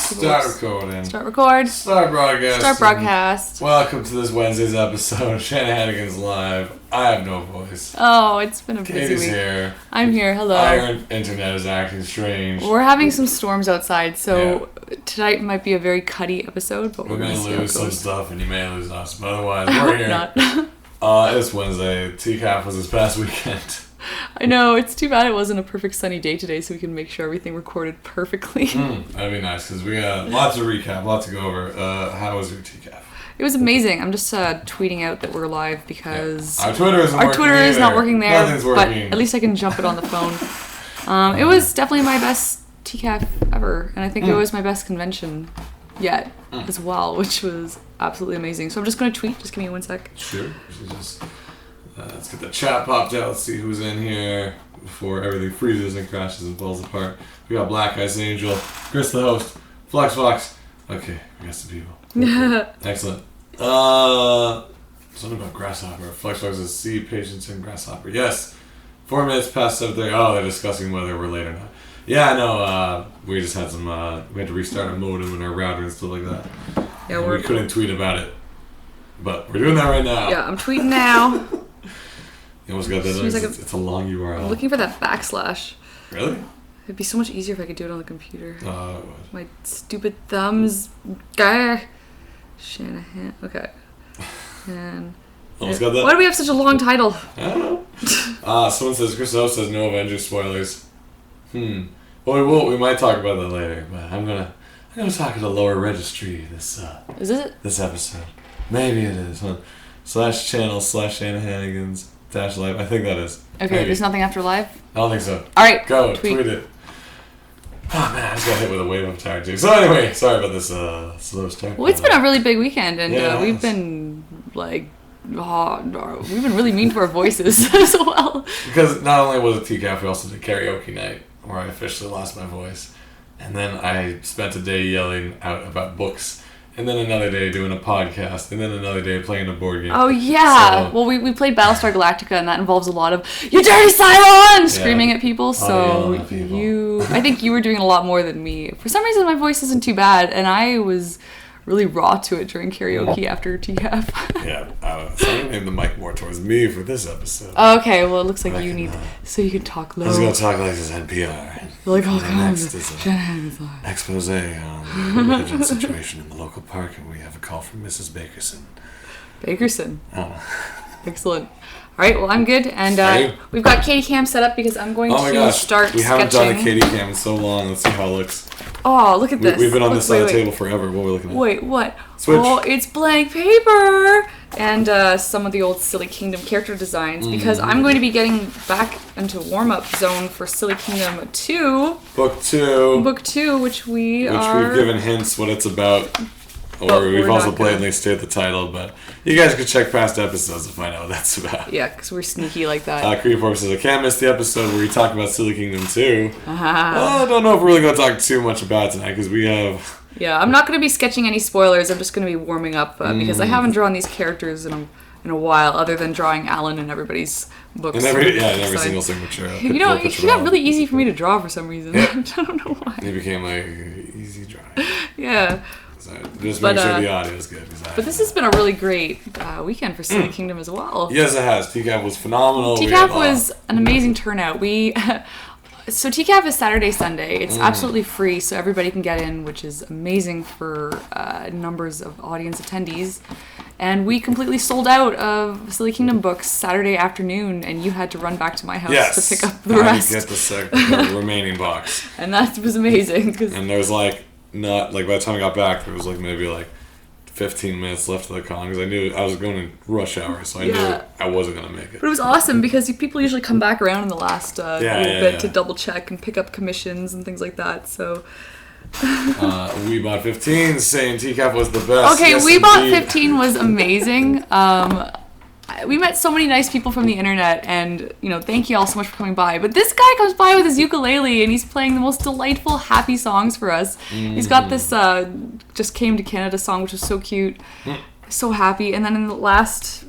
Start recording. Start record. Start broadcast. Start broadcast. Welcome to this Wednesday's episode of Shenanigans Live. I have no voice. Oh, it's been a busy Katie's week. here. I'm here. Hello. Our internet is acting strange. We're having some storms outside, so tonight might be a very cutty episode, but we we're may going to see how it lose some goes. stuff and you may lose us, but otherwise we're here. Not. It's Wednesday. TCAF was this past weekend. I know, it's too bad it wasn't a perfect sunny day today so we can make sure everything recorded perfectly. That'd be nice because we got lots to recap, lots to go over. How was your TCAF? It was amazing. I'm just tweeting out that we're live because our Twitter isn't working Twitter is not working there. Nothing's working. But at least I can jump it on the phone. It was definitely my best TCAF ever, and I think it was my best convention yet as well, which was absolutely amazing. So I'm just going to tweet. Just give me 1 sec. Sure. Let's get the chat popped out. Let's see who's in here before everything freezes and crashes and falls apart. We got Black Ice Angel, Chris the host, Flex Fox. Okay, we got some people. Excellent. Something about Grasshopper. Flex Fox is C, Patience, and Grasshopper. Yes. 4 minutes past 7:30. Oh, they're discussing whether we're late or not. Yeah, no, we just had some, we had to restart our modem and our router and stuff like that. Yeah, we couldn't tweet about it. But we're doing that right now. Yeah, I'm tweeting now. You almost got that. It's a long URL. I'm looking for that backslash. Really? It'd be so much easier if I could do it on the computer. My stupid thumbs. Shanahan. Okay. And almost got that. Why do we have such a long title? I don't know. Someone says Chris O says no Avengers spoilers. Well, we might talk about that later. But I'm gonna talk at a lower registry this. Is it? This episode? Maybe it is. Huh? /channel/Shenanigans -live. I think that is. Okay, Maybe. there's nothing after live? I don't think so. Alright. Go, tweet it. Oh man, I just got hit with a wave. I'm tired too. So anyway, sorry about this slow start. Well, it's been a really big weekend, and we've been like, we've been really mean to our voices as well. Because not only was it TCAF, we also did karaoke night, where I officially lost my voice. And then I spent a day yelling out about books. And then another day doing a podcast, and then another day playing a board game. Oh, yeah. So, well, we played Battlestar Galactica, and that involves a lot of, "You dirty Cylon!" screaming at people. So I think you were doing a lot more than me. For some reason, my voice isn't too bad, and I was really raw to it during karaoke after TCAF. Yeah, so I'm going to aim the mic more towards me for this episode. Okay, well, it looks like you need, so you can talk low. I was going to talk like this NPR. You're like, oh, come on. Next is an expose on the religion situation in the local park, and we have a call from Mrs. Bakerson. Bakerson? Oh. Excellent. All right, well, I'm good, and we've got Katie Cam set up because I'm going to start sketching. We haven't done a Katie Cam in so long. Let's see how it looks. Oh, look at this. We've been on this side of the table forever. What are we looking at? Wait, what? Switch. Oh, it's blank paper! And some of the old Silly Kingdom character designs, because I'm going to be getting back into warm-up zone for Silly Kingdom 2. Book 2. Book 2, which we've given hints what it's about. Or we've also blatantly stated the title, but you guys can check past episodes to find out what that's about. Yeah, because we're sneaky like that. Creepy says, I can't miss the episode where we talk about Silly Kingdom 2. Well, I don't know if we're really going to talk too much about it tonight, because we have... Yeah, I'm not going to be sketching any spoilers. I'm just going to be warming up, because I haven't drawn these characters in a while, other than drawing Alan in everybody's books. In every single signature. He got really easy for me to draw for some reason. I don't know why. He became like easy drawing. Yeah. Just make sure the audio is good. But this has been a really great weekend for Silly Kingdom as well. Yes, it has. TCAF was phenomenal. TCAF was an amazing turnout. So TCAF is Saturday, Sunday. It's absolutely free, so everybody can get in, which is amazing for numbers of audience attendees. And we completely sold out of Silly Kingdom books Saturday afternoon, and you had to run back to my house to pick up the rest. Get the remaining box. And that was amazing. And there was by the time I got back, there was maybe 15 minutes left of the con, because I knew I was going in rush hour, so I knew I wasn't going to make it. But it was awesome, because people usually come back around in the last little bit to double check and pick up commissions and things like that, so... We Bought 15 saying TCAF was the best. Okay, yes, We Bought 15 was amazing. We met so many nice people from the internet, and thank you all so much for coming by. But this guy comes by with his ukulele, and he's playing the most delightful, happy songs for us. He's got this Just Came to Canada song, which was so cute, so happy. And then in the last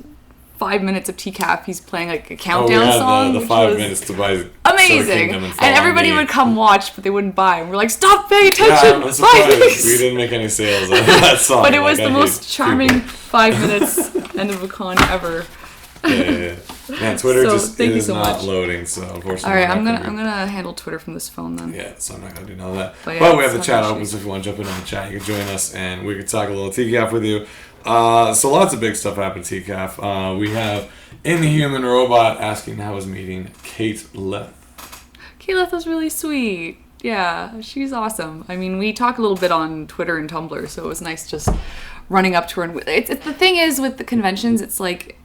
5 minutes of TCAF, he's playing like a countdown song. The 5 minutes to buy amazing. And everybody would come watch, but they wouldn't buy. And we're like, stop paying attention. Yeah, I'm surprised. We didn't make any sales on that song. But it was the most charming 5 minutes end of a con ever. Yeah. Man, Twitter is not loading, so unfortunately. All right, I'm gonna handle Twitter from this phone then. Yeah, so I'm not gonna do none of that. But we have the chat open, so if you want to jump in on the chat, you can join us and we can talk a little TCAF with you. So lots of big stuff happened at TCAF. We have Inhuman Robot asking how was meeting Kate Leth. Kate Leth was really sweet. Yeah, she's awesome. I mean, we talk a little bit on Twitter and Tumblr, so it was nice just running up to her. And it's the thing is with the conventions, it's like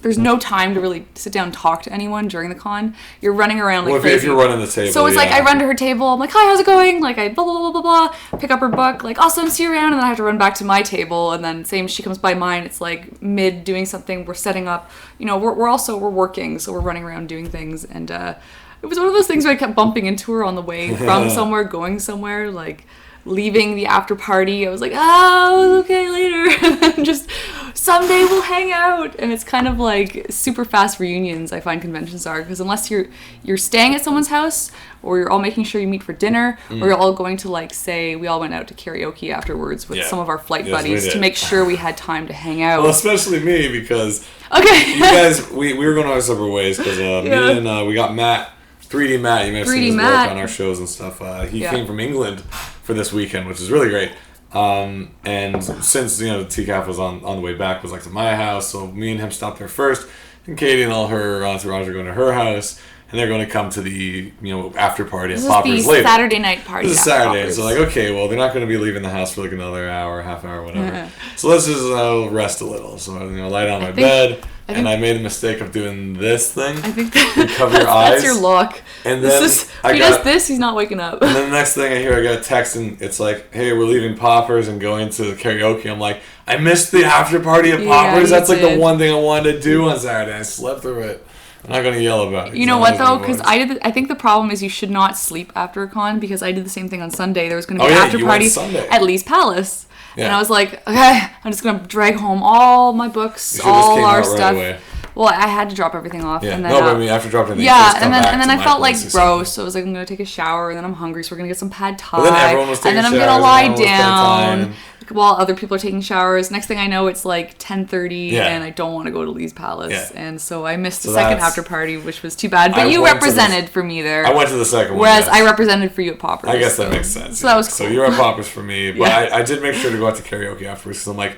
there's no time to really sit down and talk to anyone during the con. You're running around like crazy. If you're running the table. So it's like I run to her table. I'm like, hi, how's it going? Like I blah blah blah blah blah. Pick up her book. Like awesome, see you around. And then I have to run back to my table. And then same, she comes by mine. It's like mid doing something. We're setting up. You know, we're working, so we're running around doing things. And it was one of those things where I kept bumping into her on the way from somewhere, going somewhere, like leaving the after party. I was like, oh, okay, later. And then just someday we'll hang out. And it's kind of like super fast reunions, I find conventions are, because unless you're staying at someone's house, or you're all making sure you meet for dinner, or you're all going to, like, say, we all went out to karaoke afterwards with some of our flight buddies to make sure we had time to hang out. Well, especially me, because you guys, we were going our separate ways, because me and we got Matt, 3D Matt, you may have seen his work on our shows and stuff. He came from England for this weekend, which is really great. And since, TCAF was on the way back, was like to my house, so me and him stopped there first, and Katie and all her entourage are going to her house, and they're going to come to the, after party at Poppers later. This is the Saturday night party. This is Saturday, so like, okay, well, they're not going to be leaving the house for like another hour, half hour, whatever. So let's just rest a little. So I lie down on my bed, and I made a mistake of doing this thing. I think you cover your eyes. That's your luck. And then if he does this, he's not waking up. And then the next thing I hear, I got a text, and it's like, hey, we're leaving Poppers and going to the karaoke. I'm like, I missed the after party at Poppers. That's like the one thing I wanted to do on Saturday. I slept through it. I'm not going to yell about it. You know what, though? Because I think the problem is you should not sleep after a con, because I did the same thing on Sunday. There was going to be an after party at Lee's Palace. Yeah. And I was like, okay, I'm just going to drag home all my books, all our stuff. Right. Well, I had to drop everything off. Yeah. And then, but I mean, after dropping everything, and then I felt like gross. So I was like, I'm going to take a shower, and then I'm hungry, so we're going to get some pad thai. But then everyone was taking and then I'm going to lie down while other people are taking showers. Next thing I know, it's like 10:30, and I don't want to go to Lee's Palace. Yeah. And so I missed the second after party, which was too bad. But you represented for me there. I went to the second one. Whereas I represented for you at Poppers. I guess that makes sense. So that was cool. So you were at Poppers for me. But I did make sure to go out to karaoke afterwards, because I'm like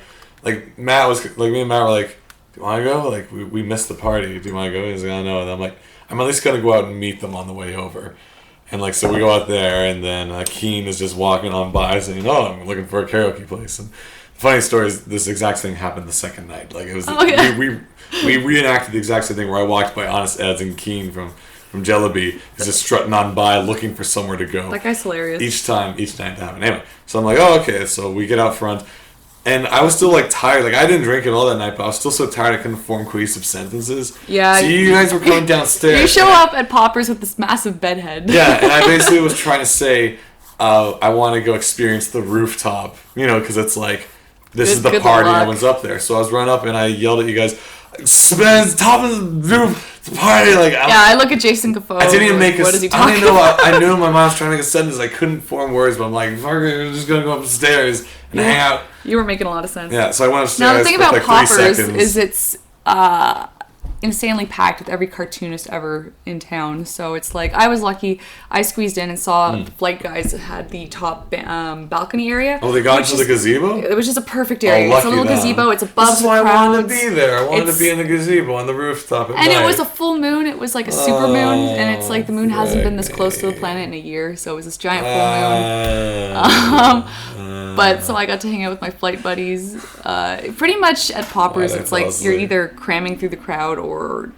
Matt was, like me and Matt were like, do you want to go? Like, we missed the party. Do you want to go? He's like, I know. And I'm like, I'm at least going to go out and meet them on the way over. And, like, so we go out there, and then Keen is just walking on by saying, oh, I'm looking for a karaoke place. And the funny story is this exact thing happened the second night. Like, it was, we reenacted the exact same thing where I walked by Honest Eds and Keen from Jellaby is just strutting on by looking for somewhere to go. That guy's hilarious. Each night to happen. Anyway, so I'm like, oh, okay. So we get out front. And I was still, like, tired. Like, I didn't drink it all that night, but I was still so tired I couldn't form cohesive sentences. Yeah. So you guys were coming downstairs. You show up at Poppers with this massive bedhead. Yeah, and I basically was trying to say, I want to go experience the rooftop. Because it's like, this is the party. Everyone's up there. So I was running up, and I yelled at you guys, spend top of the roof, the party. Like, I look at Jason Cafoe. I didn't even make what is he talking about? I knew my mom was trying to make a sentence. I couldn't form words, but I'm like, we're just going to go upstairs and hang out. You were making a lot of sense. Yeah, so I went upstairs. Now the thing about like Poppers is it's insanely packed with every cartoonist ever in town. So it's like, I was lucky. I squeezed in and saw the flight guys had the top balcony area. Oh, they got into the gazebo? It was just a perfect area. Oh, it's a little gazebo. It's above This is why I wanted to be there. I wanted to be in the gazebo on the rooftop at night. And it was a full moon. It was like a super moon. And it's like the moon hasn't been this close to the planet in a year. So it was this giant full moon. But so I got to hang out with my flight buddies. Pretty much at Poppers, it's like you're either cramming through the crowd or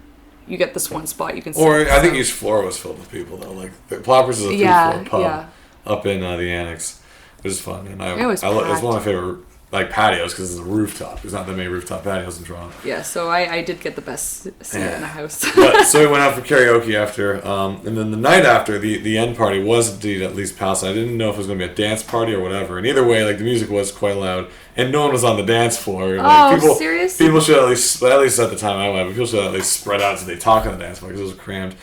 you get this one spot you can sit. Or I think each floor was filled with people though. Like the Poppers is a 3-floor pub up in the annex. It was fun, and it was one of my favorite like patios because it's a rooftop. There's not that many rooftop patios in Toronto. Yeah, so I did get the best seat in the house. But so we went out for karaoke after, and then the night after, the end party was indeed at least Palace. I didn't know if it was going to be a dance party or whatever. And either way, like the music was quite loud, and no one was on the dance floor. Like, serious? People should at least at the time I went, people should at least spread out so they talk on the dance floor because it was crammed.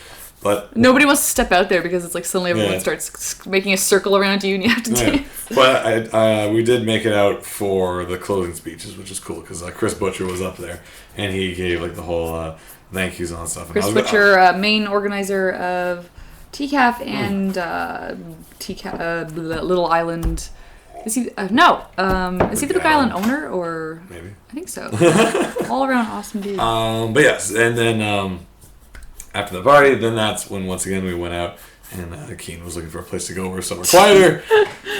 But nobody wants to step out there because it's like suddenly everyone starts making a circle around you and you have to dance. But we did make it out for the closing speeches, which is cool because Chris Butcher was up there and he gave like the whole thank yous and stuff. Chris Butcher, main organizer of TCAF and TCAF, Little Island. Is he? No. Is he the Big Island owner or? Maybe. I think so. All around awesome dude. But yes, and then. After the party, then that's when once again we went out, and Keen was looking for a place to go where somewhere quieter,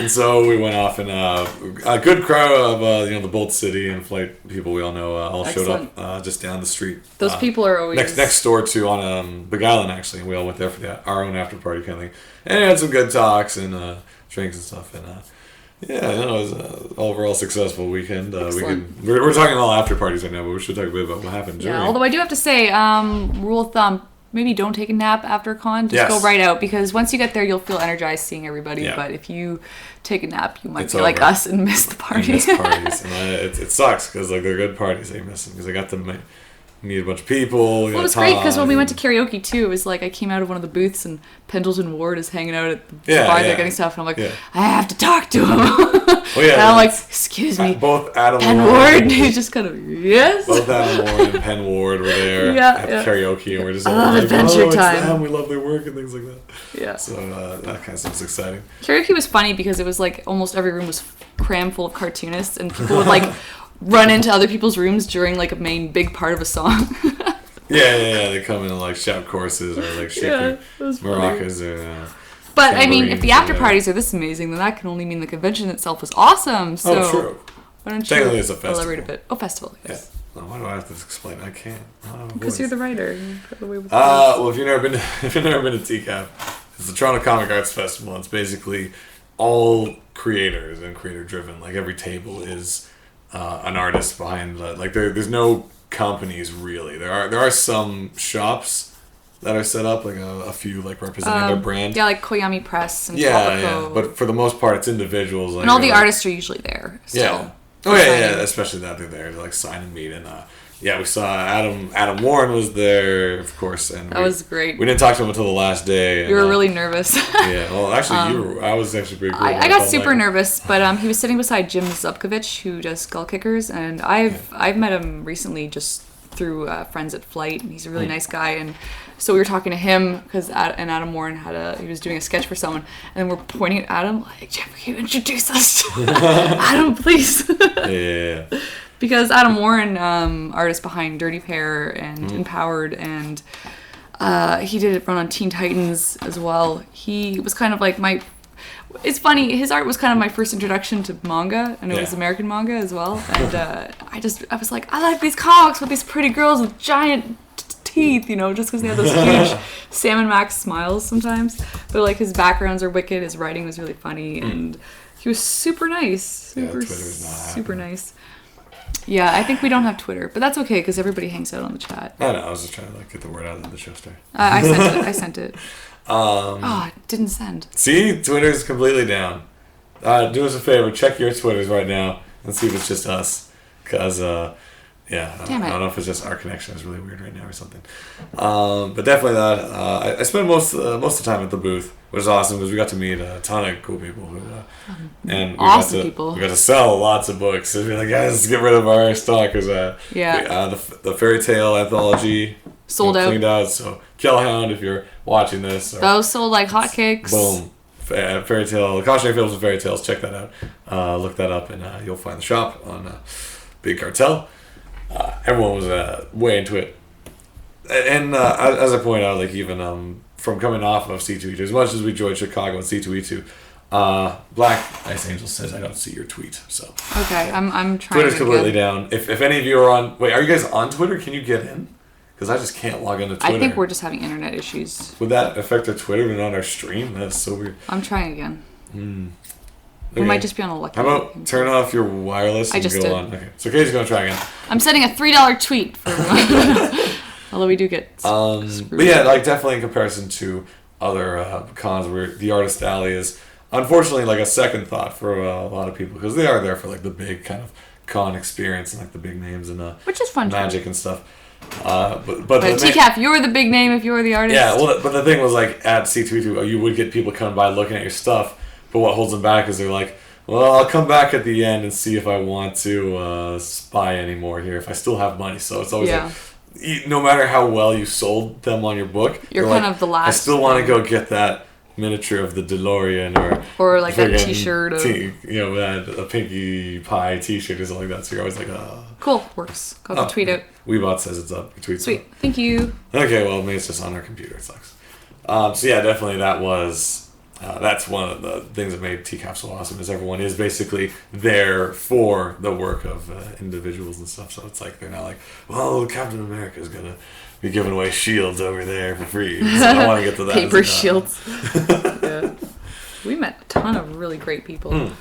and so we went off, and a good crowd of the Bolt City and Flight people we all know all showed up just down the street. Those people are always next door to on Big Island actually, and we all went there for our own after party kind of thing, and had some good talks and drinks and stuff, and it was an overall successful weekend. We're talking all after parties right now, but we should talk a bit about what happened during. Yeah, although I do have to say, rule of thumb. Maybe don't take a nap after a con. Just go right out because once you get there, you'll feel energized seeing everybody. Yeah. But if you take a nap, you might be like us and miss the party. Miss parties, and it sucks because like they're good parties. I miss them because I got to meet a bunch of people. Well, it was great because when we went to karaoke too, it was like I came out of one of the booths and Pendleton Ward is hanging out at the bar there getting stuff, and I'm like, I have to talk to him. And I'm like, excuse me. Both Adam Penn Ward. He's just kind of Both Adam Ward and Penn Ward were there at karaoke, and we're just like, adventure time. We love their work and things like that. Yeah. So that kind of stuff was exciting. Karaoke was funny because it was like almost every room was crammed full of cartoonists, and people would like run into other people's rooms during like a main big part of a song. Yeah. They come in and like shout choruses or like shake their maracas or. But I mean, if the after parties are this amazing, then that can only mean the convention itself was awesome. So true. Why don't technically it's a festival. Elaborate a bit? Oh, festival. Yes. Yeah. Why do I have to explain? I can't. Because you're the writer. Well, if you've never been to TCAF, it's the Toronto Comic Arts Festival. It's basically all creators and creator driven. Like every table is an artist behind. Like there's no companies really. There are some shops that are set up, like a few like representing their brand. Yeah, like Koyami Press and yeah. But for the most part, it's individuals. Like, and all the artists are usually there. Yeah. Oh yeah. Especially that they're there to like sign and meet, and we saw Adam Warren was there, of course, and that was great. We didn't talk to him until the last day. You were really nervous. Yeah. Well, actually, I was actually pretty cool. I got super nervous, but he was sitting beside Jim Zubkovich, who does Skull Kickers, and I've met him recently just through friends at Flight, and he's a really nice guy, and so we were talking to him because Adam Warren he was doing a sketch for someone, and we're pointing at Adam like, Jim, can you introduce us to Adam, please? Yeah. Because Adam Warren, artist behind Dirty Pair and Empowered, and he did it run on Teen Titans as well. He was kind of like it's funny, his art was kind of my first introduction to manga, and it was American manga as well. And I was like, I like these comics with these pretty girls with giant teeth, just because they have those huge Sam and Max smiles sometimes. But like his backgrounds are wicked, his writing was really funny, and he was super nice. Super nice. Yeah, I think we don't have Twitter, but that's okay because everybody hangs out on the chat. I know, I was just trying to get the word out that the show started. I sent it. It didn't send. See, Twitter's completely down. Do us a favor, check your Twitters right now and see if it's just us, because I don't know if it's just our connection is really weird right now or something. But definitely that. I spent most of the time at the booth, which is awesome because we got to meet a ton of cool people and we got to sell lots of books. And we're like, guys, let's get rid of our stock because the fairy tale anthology sold out. Cleaned out. So Kellhound, if you're watching this, those sold like hotcakes. Boom. Fairy tale, cautionary films and fairy tales. Check that out. Look that up, and you'll find the shop on Big Cartel. Everyone was way into it, and as I pointed out, like even from coming off of C2E2, as much as we enjoyed Chicago and C2E2, Black Ice Angel says I don't see your tweet. So okay, I'm trying. Twitter's completely down. If any of you are on, are you guys on Twitter? Can you get in? Because I just can't log into Twitter. I think we're just having internet issues. Would that affect our Twitter and on our stream? That's so weird. I'm trying again. We might just be on a lucky. How about turn off your wireless and go on? Okay, so Katie's gonna try again. I'm sending a $3 tweet for everyone. Although we do get. But yeah, like definitely in comparison to other cons where the Artist Alley is unfortunately like a second thought for a lot of people because they are there for like the big kind of con experience and like the big names and which is fun magic and stuff. But TCAF, you're the big name if you're the artist. Yeah, well, but the thing was like at C2E2, you would get people coming by looking at your stuff, but what holds them back is they're like, well, I'll come back at the end and see if I want to spy anymore here, if I still have money. So it's always like, no matter how well you sold them on your book, you're kind of the last. I still want to go get that miniature of the DeLorean or like that T-shirt a Pinkie Pie T-shirt or something like that. So you're always like, cool, works. Got the tweet out. Weebot says it's up. Tweet sweet. Up. Thank you. Okay, well maybe it's just on our computer. It sucks. So yeah, definitely that was. That's one of the things that made TCAF so awesome is everyone is basically there for the work of individuals and stuff. So it's like they're not like, well, Captain America is gonna be giving away shields over there for free. So I want to get to that. Paper shields. Yeah. We met a ton of really great people.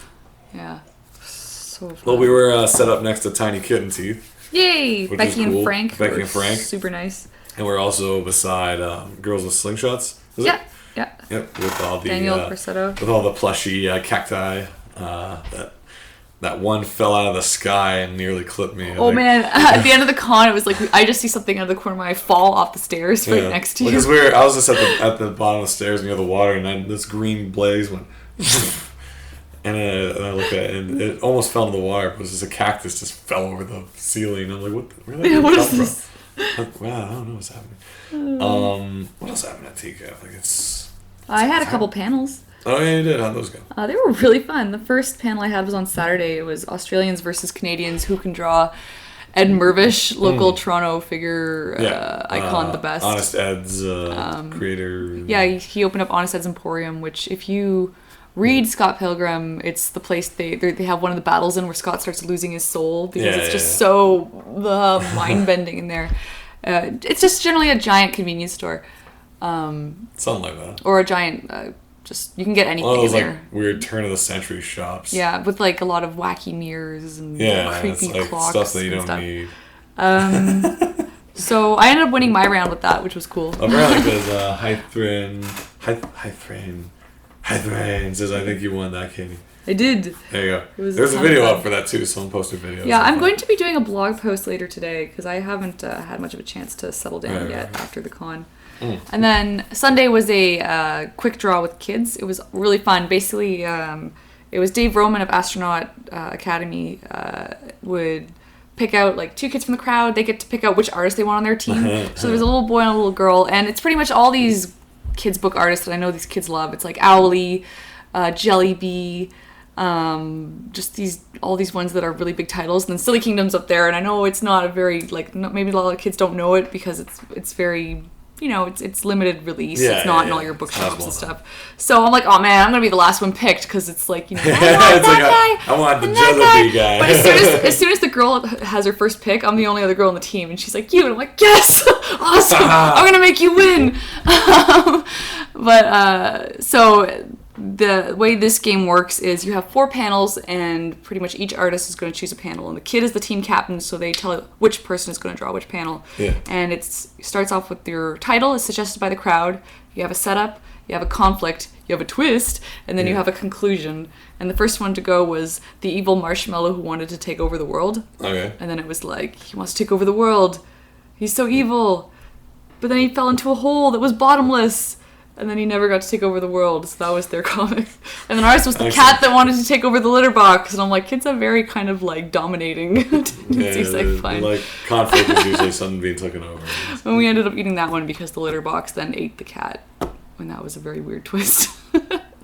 Yeah. So fun. Well, we were set up next to Tiny Kitten Teeth. Yay! Becky and Frank. Becky and Frank. Super nice. And we're also beside Girls with Slingshots. Is it? Yeah. Yep, with all the Daniel Corsetto. With all the plushy cacti. That one fell out of the sky and nearly clipped me. Oh man! At the end of the con, it was like I just see something out of the corner of my eye fall off the stairs right next to you. Because I was just at the bottom of the stairs near the water, and then this green blaze went, and I looked at it, and it almost fell into the water. But it was just a cactus just fell over the ceiling. I'm like, where did that come from? Wow, I don't know what's happening. What else happened at TCAF? I had a couple panels. Oh yeah, you did. How'd those go? They were really fun. The first panel I had was on Saturday. It was Australians versus Canadians who can draw Ed Mirvish, local Toronto figure icon, the best. Honest Ed's creator. Yeah, he opened up Honest Ed's Emporium, which if you read Scott Pilgrim, it's the place they have one of the battles in where Scott starts losing his soul because it's just so mind-bending in there. It's just generally a giant convenience store. Something like that. Or a giant... just you can get anything those, in there. Like weird turn of the century shops. Yeah, with like a lot of wacky mirrors and creepy like clocks stuff that you and don't need. So I ended up winning my round with that, which was cool. Apparently, because Hythrain says, "I think you won that, Katie." I did. There you go. There's a video up for that too. Someone posted videos. Yeah, I'm going to be doing a blog post later today because I haven't had much of a chance to settle down yet after the con. And then Sunday was a quick draw with kids. It was really fun. Basically, it was Dave Roman of Astronaut Academy would pick out like 2 kids from the crowd. They get to pick out which artist they want on their team. So there was a little boy and a little girl, and it's pretty much all these kids book artists that I know these kids love. It's like Owly, Jellybee, just all these ones that are really big titles. And then Silly Kingdom's up there, and I know it's not a very maybe a lot of kids don't know it because it's very. It's limited release. It's not in all your bookshops and stuff. So I'm like, oh man, I'm gonna be the last one picked because it's like, I want the Jellybee guy. But as soon as the girl has her first pick, I'm the only other girl on the team, and she's like, you, and I'm like, yes, awesome, I'm gonna make you win. So the way this game works is you have 4 panels, and pretty much each artist is going to choose a panel, and the kid is the team captain, so they tell which person is going to draw which panel. And it starts off with your title is suggested by the crowd. You have a setup, you have a conflict, you have a twist, and then you have a conclusion. And the first one to go was the evil marshmallow who wanted to take over the world. And then it was like, he wants to take over the world, he's so evil, but then he fell into a hole that was bottomless. And then he never got to take over the world, so that was their comic. And then ours was the cat that wanted to take over the litter box. And I'm like, kids have very kind of like dominating tendencies, I find. Like conflict is usually something being taken over. And we ended up eating that one because the litter box then ate the cat. And that was a very weird twist.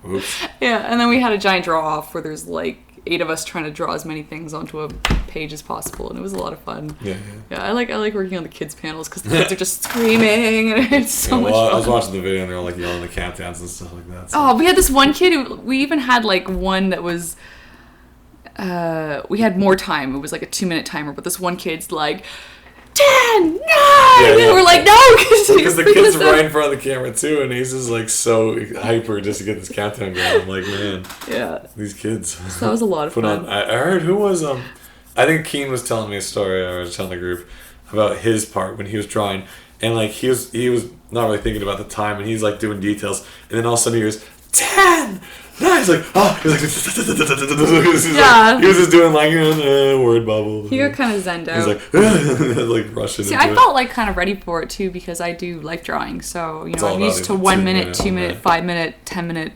Oops. Yeah, and then we had a giant draw off where there's like 8 of us trying to draw as many things onto a page as possible, and it was a lot of fun. Yeah, I like working on the kids panels because the kids are just screaming, and it's so much fun. I was watching the video and they were like yelling the countdowns and stuff like that. So. We had this one kid we even had like one that was we had more time. It was like a 2-minute timer, but this one kid's like, 10, 9. Yeah. And we're like, no, because the kid's right in front of the camera too, and he's just like so hyper just to get this countdown going. I'm like, man, yeah, these kids. So that was a lot of fun. I heard who was I think Keen was telling me a story. I was telling the group about his part when he was drawing, and like he was not really thinking about the time, and he's like doing details, and then all of a sudden he hears 10. No, he's like, oh, he's like, yeah. He was just doing like word bubble. He got kind of zenned out. He's like, like rushing. See, I felt like kind of ready for it too because I do like drawing. So I'm used to 1 minute, 2 minute, 5 minute, 10 minute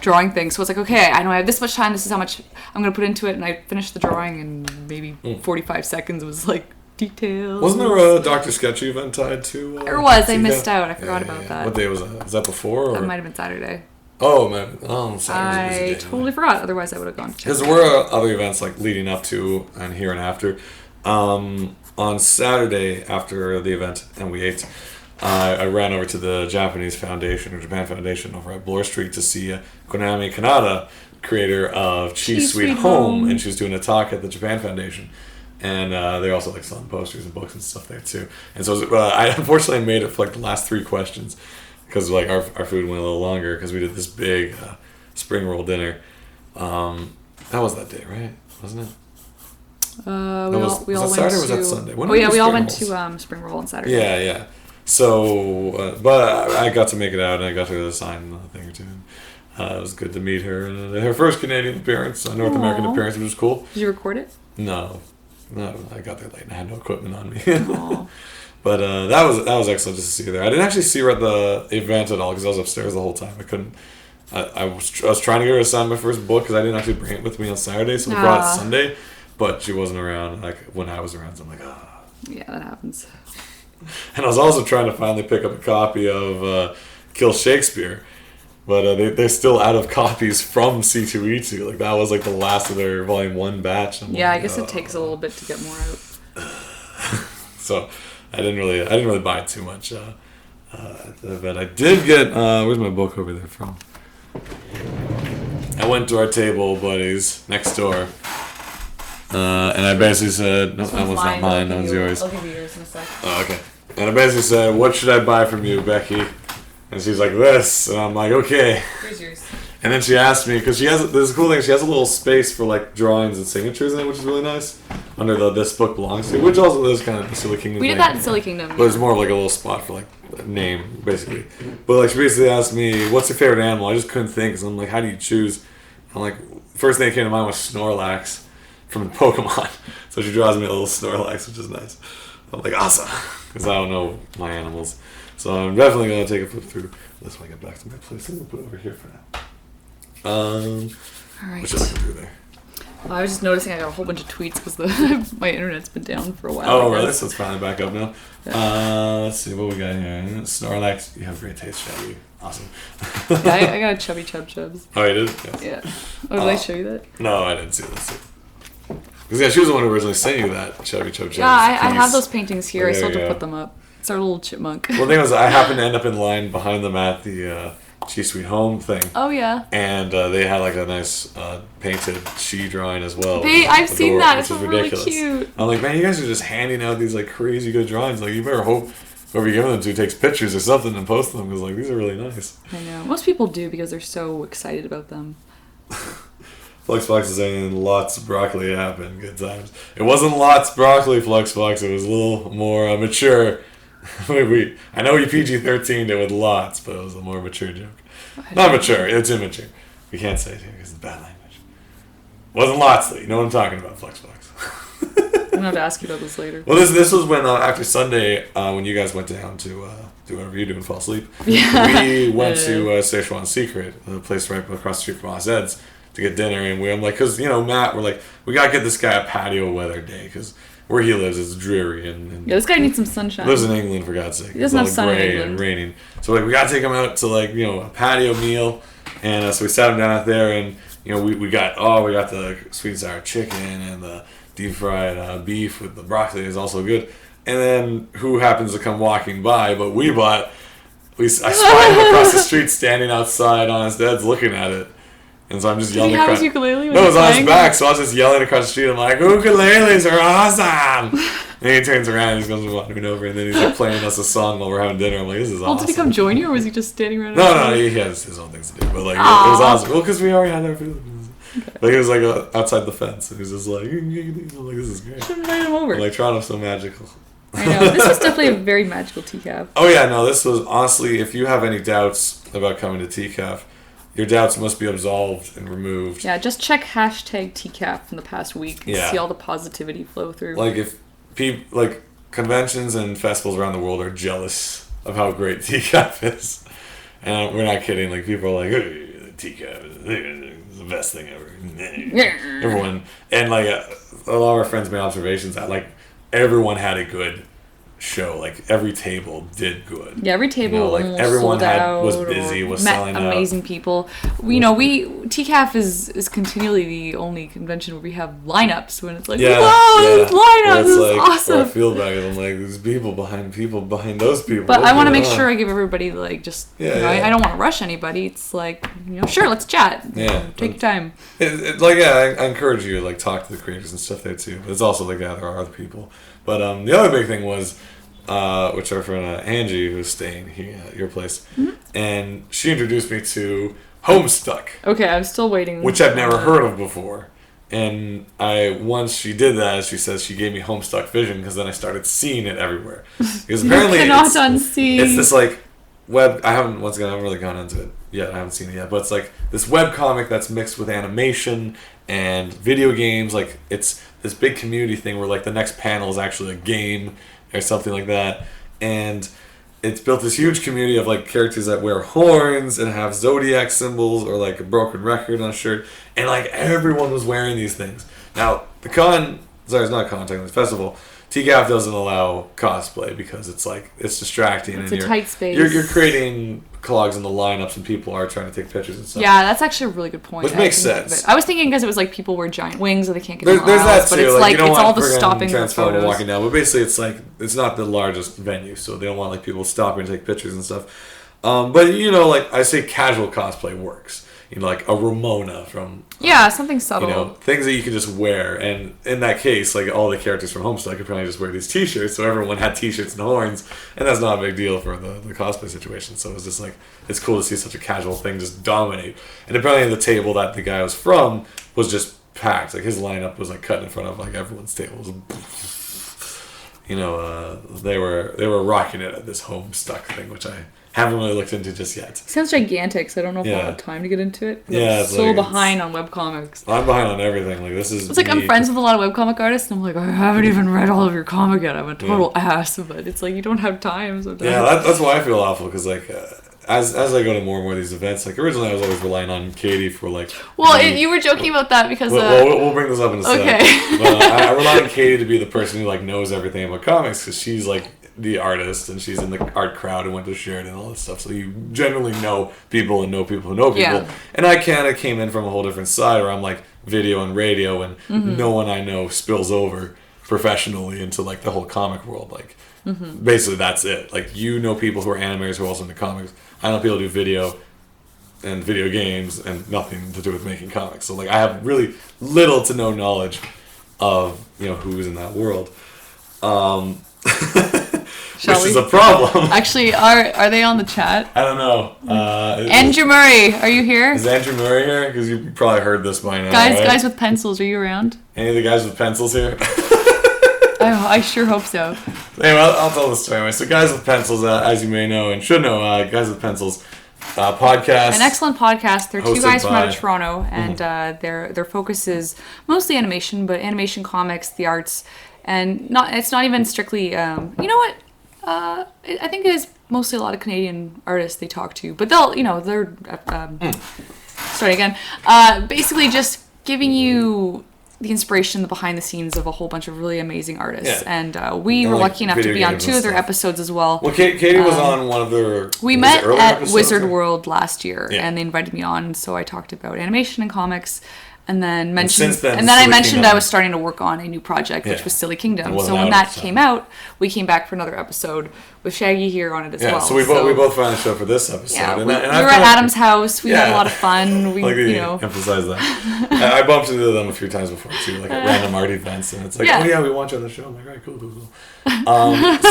drawing things. So it's like, okay, I know I have this much time. This is how much I'm gonna put into it, and I finished the drawing in maybe 45 seconds. Was like details. Wasn't there a Dr. Sketchy event tied to? There was. I missed out. I forgot about that. What day was that? Was that before? Or? That might have been Saturday. Oh man! Oh, Saturday. I totally forgot. Otherwise, I would have gone. Because there were other events like leading up to and here and after. On Saturday after the event, and we ate. I ran over to the Japanese Foundation or Japan Foundation over at Bloor Street to see Konami Kanada, creator of Cheese Sweet Home, and she was doing a talk at the Japan Foundation. And they're also like selling posters and books and stuff there too. And so I unfortunately made it for like the last 3 questions because like our food went a little longer because we did this big spring roll dinner. That was that day, right? Wasn't it? We all went Saturday to. Or was that Sunday? When we all went rolls? to spring roll on Saturday. Yeah. So, but I got to make it out and I got to sign a thing or two. It was good to meet her. Her first Canadian appearance, North American appearance, which was cool. Did you record it? No, I got there late and I had no equipment on me. But that was excellent just to see her there. I didn't actually see her at the event at all because I was upstairs the whole time. I couldn't. I was trying to get her to sign my first book because I didn't actually bring it with me on Saturday, so we brought it Sunday. But she wasn't around like when I was around, so I'm like, ah. Yeah, that happens. And I was also trying to finally pick up a copy of Kill Shakespeare, but they're still out of copies from C2E2. Like that was like the last of their Volume 1 batch. Yeah, I guess it takes a little bit to get more out. So I didn't really buy too much at the event. I did get where's my book over there from? I went to our table buddies next door. And I basically said, no, that one's not mine, that one's yours. I'll give you yours in a sec. Oh, okay. And I basically said, what should I buy from you, Becky? And she's like, this. And I'm like, okay. Here's yours. And then she asked me, because there's a cool thing, she has a little space for like drawings and signatures in it, which is really nice. Under the This Book Belongs To, which also is kind of the Silly Kingdom We did that in Silly Kingdom. But it's more of like a little spot for like a name, basically. But like she basically asked me, what's your favorite animal? I just couldn't think, so I'm like, how do you choose? I'm like, first thing that came to mind was Snorlax from Pokemon. So she draws me a little Snorlax, which is nice. I'm like, awesome, because I don't know my animals. So I'm definitely going to take a flip through this when I get back to my place. I'm going to put it over here for now. All right. What should I do there? Well, I was just noticing I got a whole bunch of tweets because my internet's been down for a while. Oh, really? So it's finally back up now. Yeah. Let's see what we got here. Snorlax, you have great taste, Shelby. Awesome. Yeah, I got a chubby chubs. Oh, you did? Yes. Yeah. Oh, did I show you that? No, I didn't see this. Because yeah, she was the one who originally sent you that chubby chubs. Yeah, I have those paintings here. I still have to go. put them up. It's our little chipmunk. Well, the thing was, I happened to end up in line behind them at the Cheese Sweet Home thing. Oh, yeah. And they had like a nice painted she drawing as well. I've seen that. It's really cute. I'm like, man, you guys are just handing out these like crazy good drawings. Like, you better hope whoever you're giving them to takes pictures or something and posts them because like these are really nice. I know. Most people do because they're so excited about them. Flux Fox is saying lots of broccoli happened. Good times. It wasn't lots broccoli, Flux Fox. It was a little more mature. I know we PG-13'd it with lots, but it was a more mature joke. Not mature. It's immature. We can't say it here because it's bad language. Wasn't lots, you know what I'm talking about, Flux Fox. I'm gonna have to ask you about this later. Well, this was when after Sunday, when you guys went down to do whatever you do and fall asleep. Yeah. We went to Szechuan Secret, a place right across the street from Oz Ed's, to get dinner, and I'm like, because Matt, we're like, we gotta get this guy a patio weather day because where he lives is dreary and yeah, this guy needs some sunshine. Lives in England, for God's sake. He doesn't have sun in England. And raining, so like we gotta take him out to like a patio meal, and so we sat him down out there, and we got the sweet and sour chicken and the deep fried beef with the broccoli is also good, and then who happens to come walking by? But I spied him across the street standing outside on his dad's looking at it. And so I'm just Did yelling he have across. his ukulele when No, it was he on his playing? back, so I was just yelling across the street. I'm like, ukuleles are awesome! And he turns around and he's going wandering over, and then he's like playing us a song while we're having dinner. I'm like, this is awesome. Well, did he come join you, or was he just standing around? No, he has his own things to do. But like, it was awesome. Well, because we already had our food. Okay. Like, he was like outside the fence, and he was just like, I'm like, this is great. Should invite him over. I'm like, Toronto's so magical. I know. This was definitely a very magical TCAF. Oh yeah, no, this was honestly, if you have any doubts about coming to TCAF, your doubts must be absolved and removed. Yeah, just check hashtag TCAF from the past week and Yeah. see all the positivity flow through. Like if people, like conventions and festivals around the world are jealous of how great TCAF is, and we're not kidding. Like people are like, hey, TCAF is the best thing ever. Everyone, and like a lot of our friends made observations that like everyone had a good show. Like every table did good. Yeah, every table like almost everyone sold was out busy, or was met selling out. amazing people. TCAF is continually the only convention where we have lineups when it's like, whoa, this lineup, this is awesome. Or I feel bad. I'm like, there's people behind those people. But What's I want to going make on? sure I give everybody like just, Yeah. I don't want to rush anybody. It's like, sure, let's chat. Yeah. Take your time. I encourage you to like talk to the creators and stuff there too. But it's also like, yeah, there are other people. But the other big thing was, which our friend Angie, who's staying here at your place, and she introduced me to Homestuck, Okay, I'm still waiting. which I've never heard of before. And once she did that, she says she gave me Homestuck vision because then I started seeing it everywhere. Because apparently you cannot unsee. it's this like web. I haven't really gone into it yet. I haven't seen it yet, but it's like this web comic that's mixed with animation and video games. Like it's this big community thing where like the next panel is actually a game or something like that, and it's built this huge community of like characters that wear horns and have zodiac symbols or like a broken record on a shirt, and like everyone was wearing these things. Now it's not a con, the festival. TCAF doesn't allow cosplay because it's like it's distracting It's and a tight space. You're creating clogs in the lineups and people are trying to take pictures and stuff. Yeah, that's actually a really good point. Which makes sense. I was thinking because it was like people wear giant wings or they can't get There's them all that out, too. but it's like, like you don't it's want all the friggin' stopping for Transformer photos. walking down, but basically it's like it's not the largest venue, so they don't want like people stopping to take pictures and stuff. But like I say, casual cosplay works. Like a Ramona from something subtle. Things that you can just wear. And in that case, like all the characters from Homestuck could probably just wear these T-shirts, so everyone had T-shirts and horns, and that's not a big deal for the cosplay situation. So it's just like it's cool to see such a casual thing just dominate. And apparently the table that the guy was from was just packed. Like his lineup was like cut in front of like everyone's tables. They were rocking it at this Homestuck thing, which I haven't really looked into just yet. It sounds gigantic, so I don't know if I'll have time to get into it. Yeah, I'm so behind on webcomics. I'm behind on everything. Like this is. It's like I'm friends with a lot of webcomic artists, and I'm like, I haven't even read all of your comic yet. I'm a total ass, but it's like you don't have time. Sometimes. Yeah, that's why I feel awful because like. As I go to more and more of these events, like originally I was always relying on Katie for like. Well, you were joking about that because. We'll bring this up in a second. Okay. But I rely on Katie to be the person who like knows everything about comics because she's like the artist and she's in the art crowd and went to Sheridan and all this stuff. So you generally know people and know people who know people. Yeah. And I kind of came in from a whole different side where I'm like video and radio and no one I know spills over professionally into like the whole comic world. Like basically that's it. Like people who are animators who are also into comics. I know people who do video and video games and nothing to do with making comics. So like I have really little to no knowledge of who's in that world. Which is a problem. Actually, are they on the chat? I don't know. Andrew Murray, are you here? Is Andrew Murray here? Because you probably heard this by now. Guys, right? guys with pencils, are you around? Any of the guys with pencils here? I sure hope so. Anyway, I'll tell the story. Anyway, so Guys with Pencils, as you may know and should know, Guys with Pencils podcast. An excellent podcast. They're two guys from out of by- Toronto, and their focus is mostly animation, but animation, comics, the arts, and it's not even strictly. You know what? I think it is mostly a lot of Canadian artists they talk to, but they're starting again. Basically, just giving you the inspiration, the behind the scenes of a whole bunch of really amazing artists. Yeah. And we were lucky enough to video be on games 2 and of their stuff. episodes as well. Well, Katie was on one of their. We met at episodes, Wizard or? World last year, Yeah. and they invited me on, so I talked about animation and comics. And then mentioned, since then, and then I Silly mentioned Kingdom. I was starting to work on a new project, which Yeah. was Silly Kingdom. It wasn't So when out that at the came time. out, we came back for another episode with Shaggy here on it as Yeah, well. so we both found the show for this episode. Yeah, and we I were at Adam's house. We had a lot of fun. We, like you know, emphasize that. I bumped into them a few times before too, like at random art events, and it's like, oh yeah, we want you on the show. I'm like, all right, cool.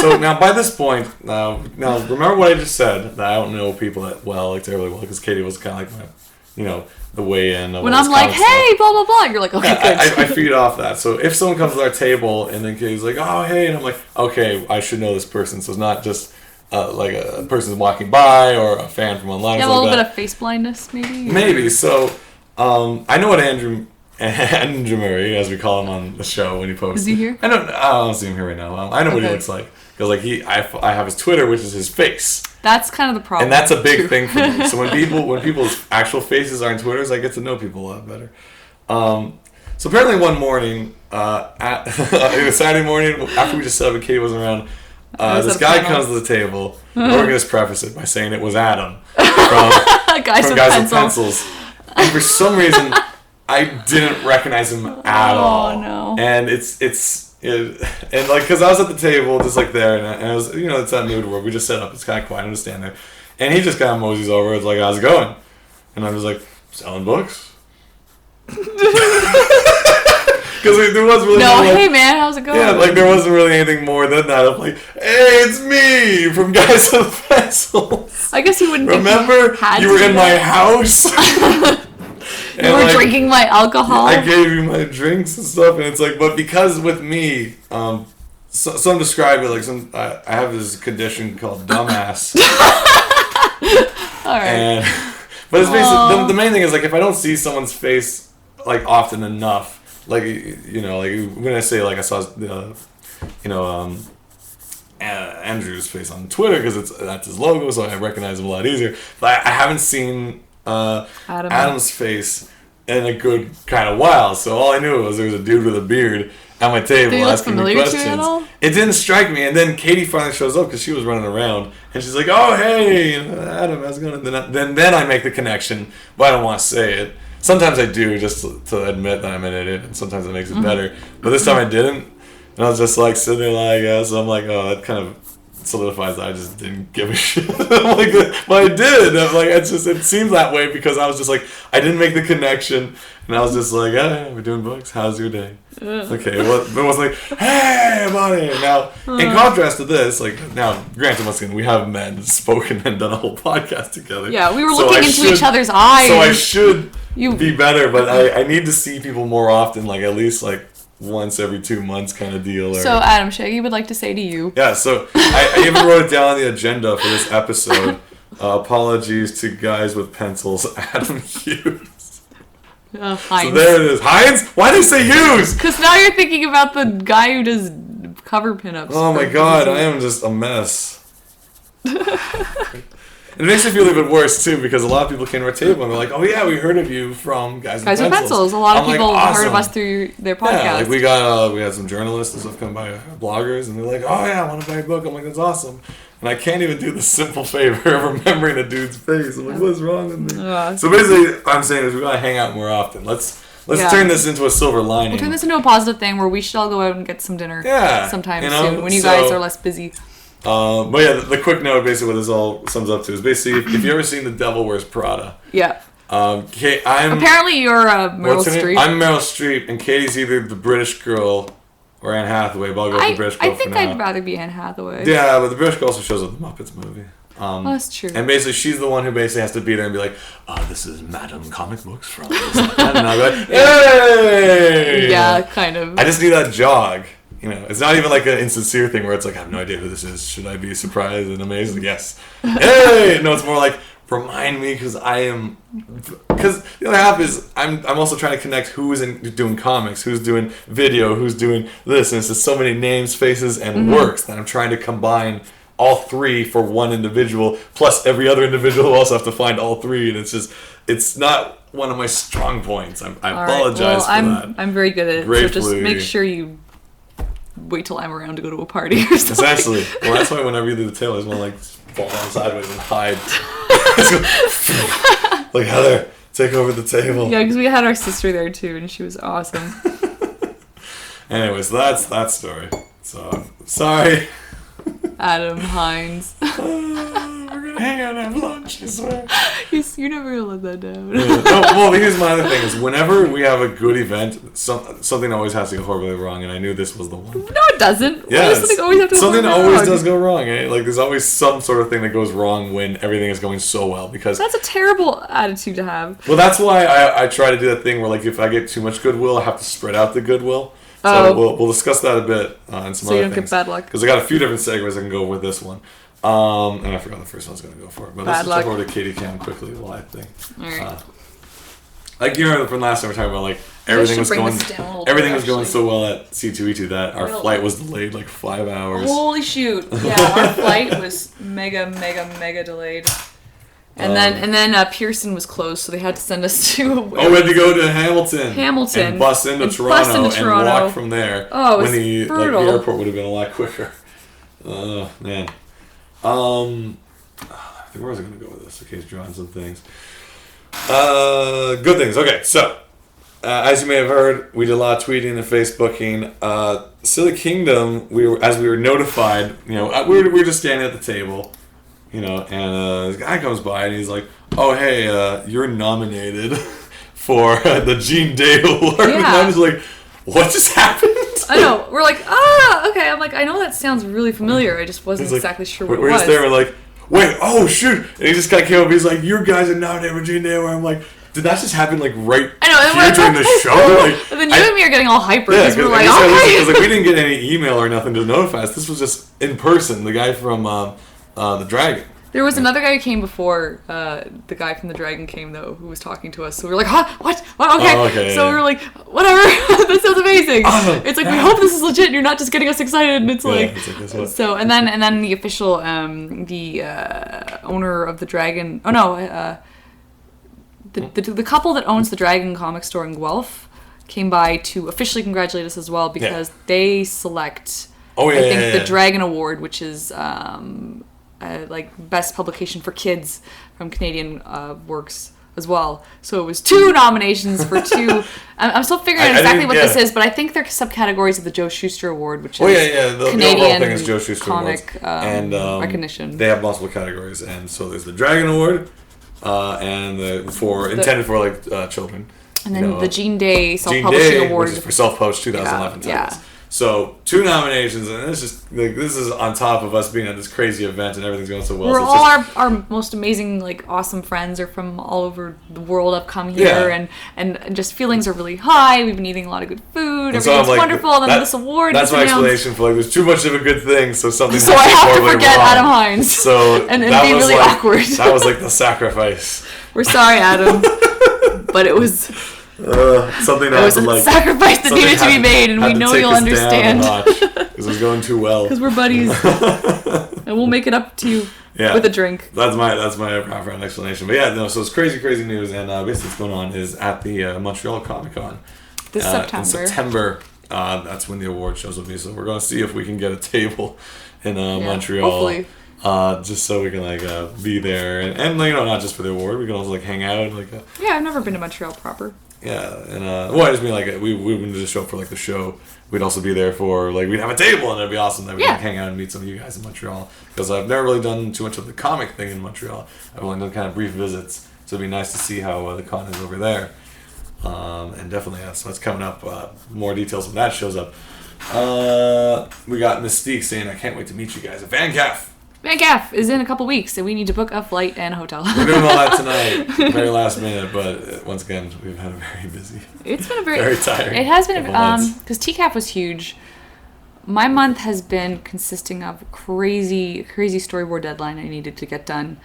So now by this point, now remember what I just said. That I don't know people that terribly well, because Katie was kind of like my, the weigh-in of when all I'm this like, comic hey, stuff. blah blah blah, you're like, okay, good. I feed off that. So if someone comes to our table and then Katie's like, oh hey, and I'm like, okay, I should know this person. So it's not just like a person walking by or a fan from online. You or have a little like bit of face blindness, maybe. Maybe. So I know what Andrew Murray, as we call him on the show when he posts. Is he here? I don't see him here right now. I know what he Okay. looks like because I have his Twitter, which is his face. That's kind of the problem. And that's a big thing for me. So when people's actual faces are on Twitters, I get to know people a lot better. So apparently one morning, at a Saturday morning, after we just set up and Katie wasn't around, this guy comes to the table. We're going to just preface it by saying it was Adam from Guys with Pencils. And for some reason, I didn't recognize him at all. Oh no! And and like, cause I was at the table just like there, and I was, it's that mood where we just set up. It's kind of quiet. I'm just standing there, and he just kind of moseys over. It's like, how's it going? And I was like, selling books. Because there was really hey man, how's it going? Yeah, like there wasn't really anything more than that. I'm like, hey, it's me from Guys with Pencils. I guess he wouldn't. Remember, you were in my house. You were drinking my alcohol. I gave you my drinks and stuff, and it's like, but because with me, some describe it like I have this condition called dumbass. All right. But it's basically the main thing is like if I don't see someone's face like often enough, like like when I say like I saw Andrew's face on Twitter because that's his logo, so I recognize him a lot easier. But I haven't seen Adam's face in a good kind of while, so all I knew was there was a dude with a beard at my table asking me questions. At all? It didn't strike me, and then Katie finally shows up because she was running around, and she's like, "Oh hey, Adam, how's it going?" And then I make the connection, but I don't want to say it. Sometimes I do just to admit that I'm an idiot, and sometimes it makes it better. But this time I didn't, and I was just like sitting there like, so I'm like, oh, that kind of solidifies that I just didn't give a shit. I'm like, but I did. I'm like, it seems that way because I was just like, I didn't make the connection, and I was just like, hey, we're doing books. How's your day? Okay, well, it wasn't like, hey, buddy. Now, in contrast to this, like, now, granted, once again, we have met and spoken and done a whole podcast together. Yeah, we were looking into each other's eyes. So I should be better, but I need to see people more often, like at least like once every 2 months kind of deal. So Adam, Shaggy would like to say to you. Yeah, so I even wrote it down on the agenda for this episode. Apologies to Guys with Pencils, Adam Hughes. Heinz. So there it is. Heinz? Why did they say Hughes? Because now you're thinking about the guy who does cover pinups. Oh my god, I am just a mess. It makes me feel even worse too because a lot of people came to our table and they're like, "Oh yeah, we heard of you from Guys with Pencils." A lot of people like, heard of us through their podcast. Yeah, like we had some journalists and stuff come by, bloggers, and they're like, "Oh yeah, I want to buy a book." I'm like, "That's awesome," and I can't even do the simple favor of remembering a dude's face. I'm like, "What's wrong with me?" So basically, what I'm saying is we gotta hang out more often. Let's turn this into a silver lining. We'll turn this into a positive thing where we should all go out and get some dinner. Sometime soon when you guys are less busy. But yeah, the quick note, basically what this all sums up to is basically if you ever seen The Devil Wears Prada. Yeah. Apparently you're Meryl Streep. I'm Meryl Streep, and Katie's either the British girl or Anne Hathaway, but I'll go with the British girl I think for now. I'd rather be Anne Hathaway. Yeah, but the British girl also shows up in the Muppets movie. That's true. And basically, she's the one who basically has to be there and be like, "Oh, this is Madam Comic Books from this and that." And I'll be like, "Hey!" Yeah, kind of. I just need that jog. It's not even like an insincere thing where it's like, I have no idea who this is. Should I be surprised and amazed? Like, yes. Hey! No, it's more like, remind me because the other half is I'm also trying to connect who is doing comics, who's doing video, who's doing this. And it's just so many names, faces, and works that I'm trying to combine all three for one individual, plus every other individual who also have to find all three. And it's not one of my strong points. I apologize for that. I'm very good at it. Gratefully. So just make sure you wait till I'm around to go to a party or something. Essentially. Well, that's why whenever you do the tail, I just want to fall down sideways and hide. Like, Heather, take over the table. Yeah, because we had our sister there too, and she was awesome. Anyway, so that's that story. So, sorry. Adam Hines. We're gonna hang out and have lunch, I swear. You're never gonna let that down. Yeah. No, well, here's my other thing is whenever we have a good event, something always has to go horribly wrong, and I knew this was the one. No, it doesn't. Yeah, Why does something always have to go something horribly always wrong? does go wrong. Eh? Like there's always some sort of thing that goes wrong when everything is going so well because That's a terrible attitude to have. well, that's why I try to do that thing where like if I get too much goodwill, I have to spread out the goodwill. So we'll discuss that a bit in some So other you don't things. get bad luck. Because I got a few different segues I can go with this one. And I forgot the first one I was going to go for. But let's jump over to Katie Cam quickly while I think. Alright. Like you remember from last time we were talking about like everything was going so well at C2E2 that our flight was delayed like 5 hours. Holy shoot. Yeah, our flight was mega delayed. And then Pearson was closed, so they had to send us to. We had to go to Hamilton. And bus into Toronto and walk from there. Oh, it was when brutal. the airport would have been a lot quicker. Oh man. I think where was I going to go with this? Okay, drawing some things. Good things. Okay, so as you may have heard, we did a lot of tweeting and Facebooking. Silly Kingdom, we were notified. You know, we were just standing at the table. You know, and this guy comes by and he's like, "Oh, hey, you're nominated for the Gene Day Award." Yeah. And I was like, "What just happened?" I know. We're like, okay. I'm like, I know that sounds really familiar. I just wasn't exactly sure what it was. We're just there. We're like, wait, oh shoot! And he just kind of came up. He's like, "You guys are nominated for Gene Day Award." I'm like, did that just happen like right here during the show? Like, and then you and me are getting all hyper yeah, because we're like, because like we didn't get any email or nothing to notify us. This was just in person. The guy from the Dragon. There was another guy who came before the guy from the Dragon came though, who was talking to us. So we were like, huh? What? Okay. Oh, okay, so we were like, whatever. That sounds amazing. Awesome. It's like we hope this is legit. And you're not just getting us excited. And it's like, so. And then the official, the owner of the Dragon. Oh no, the couple that owns the Dragon comic store in Guelph came by to officially congratulate us as well because they select. I think the Dragon Award, which is. Like best publication for kids from Canadian works as well. So it was 2 nominations for 2. I'm still figuring out exactly what this is, but I think they're subcategories of the Joe Shuster Award, which is the Canadian overall thing is Joe Shuster comic and recognition. They have multiple categories, and so there's the Dragon Award, and intended for like children. And then the Gene Day Self-Publishing Award, which is for self-published 2011 titles. So 2 nominations, and it's just like this is on top of us being at this crazy event and everything's going so well. We're so all our most amazing, like awesome friends are from all over the world. Have come here, and just feelings are really high. We've been eating a lot of good food. Everything's wonderful. And then this award. That's my explanation for like there's too much of a good thing, so something. So I have to forget wrong. Adam Hines. So and be really like, awkward. That was like the sacrifice. We're sorry, Adam, but it was. Something it was a sacrifice that needed to be made, and we know you'll understand. Because it was going too well. Because we're buddies, and we'll make it up to you with a drink. That's my proper explanation. But yeah, no. So it's crazy news, and basically what's going on is at the Montreal Comic Con this September. In September, that's when the award shows will be. So we're going to see if we can get a table in Montreal. Hopefully. Just so we can like be there, and you know, not just for the award, we can also like hang out like. I've never been to Montreal proper. Yeah, and I just mean like we wouldn't just show up for like the show. We'd also be there for like we'd have a table, and it'd be awesome that we could hang out and meet some of you guys in Montreal. Because I've never really done too much of the comic thing in Montreal. I've only done kind of brief visits, so it'd be nice to see how the con is over there. And definitely, so that's coming up. More details when that shows up. We got Mystique saying, "I can't wait to meet you guys at VanCaf." VanCaf is in a couple weeks, and we need to book a flight and a hotel. We're doing all that tonight, very last minute, but once again, we've had a very busy. It's been a very tiring. It has been because TCAF was huge. My month has been consisting of crazy storyboard deadline I needed to get done.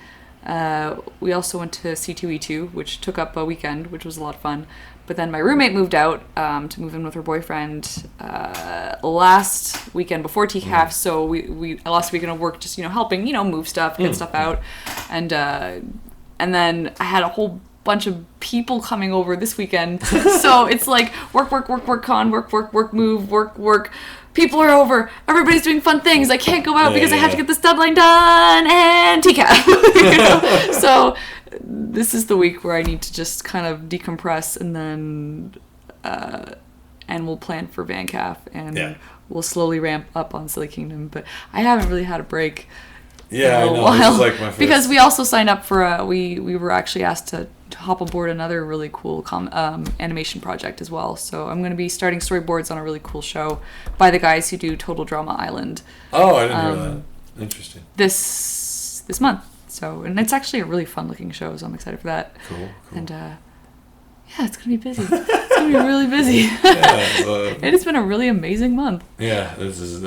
We also went to C2E2, which took up a weekend, which was a lot of fun. But then my roommate moved out to move in with her boyfriend last weekend before TCAF, so we lost a weekend of work just helping move stuff, get stuff out, and then I had a whole bunch of people coming over this weekend, so it's like work, con, work, move, work. People are over. Everybody's doing fun things. I can't go out because I have to get this deadline done and TCAF. So this is the week where I need to just kind of decompress, and then and we'll plan for VanCaf, and we'll slowly ramp up on Silly Kingdom. But I haven't really had a break. Yeah, I know. While, this is like my first... because we also signed up for we were actually asked to hop aboard another really cool animation project as well. So I'm going to be starting storyboards on a really cool show by the guys who do Total Drama Island. Oh, I didn't hear that. Interesting. This month. So, and it's actually a really fun looking show, so I'm excited for that. Cool. And yeah, it's going to be busy. It's going to be really busy. It has been a really amazing month. Yeah, this is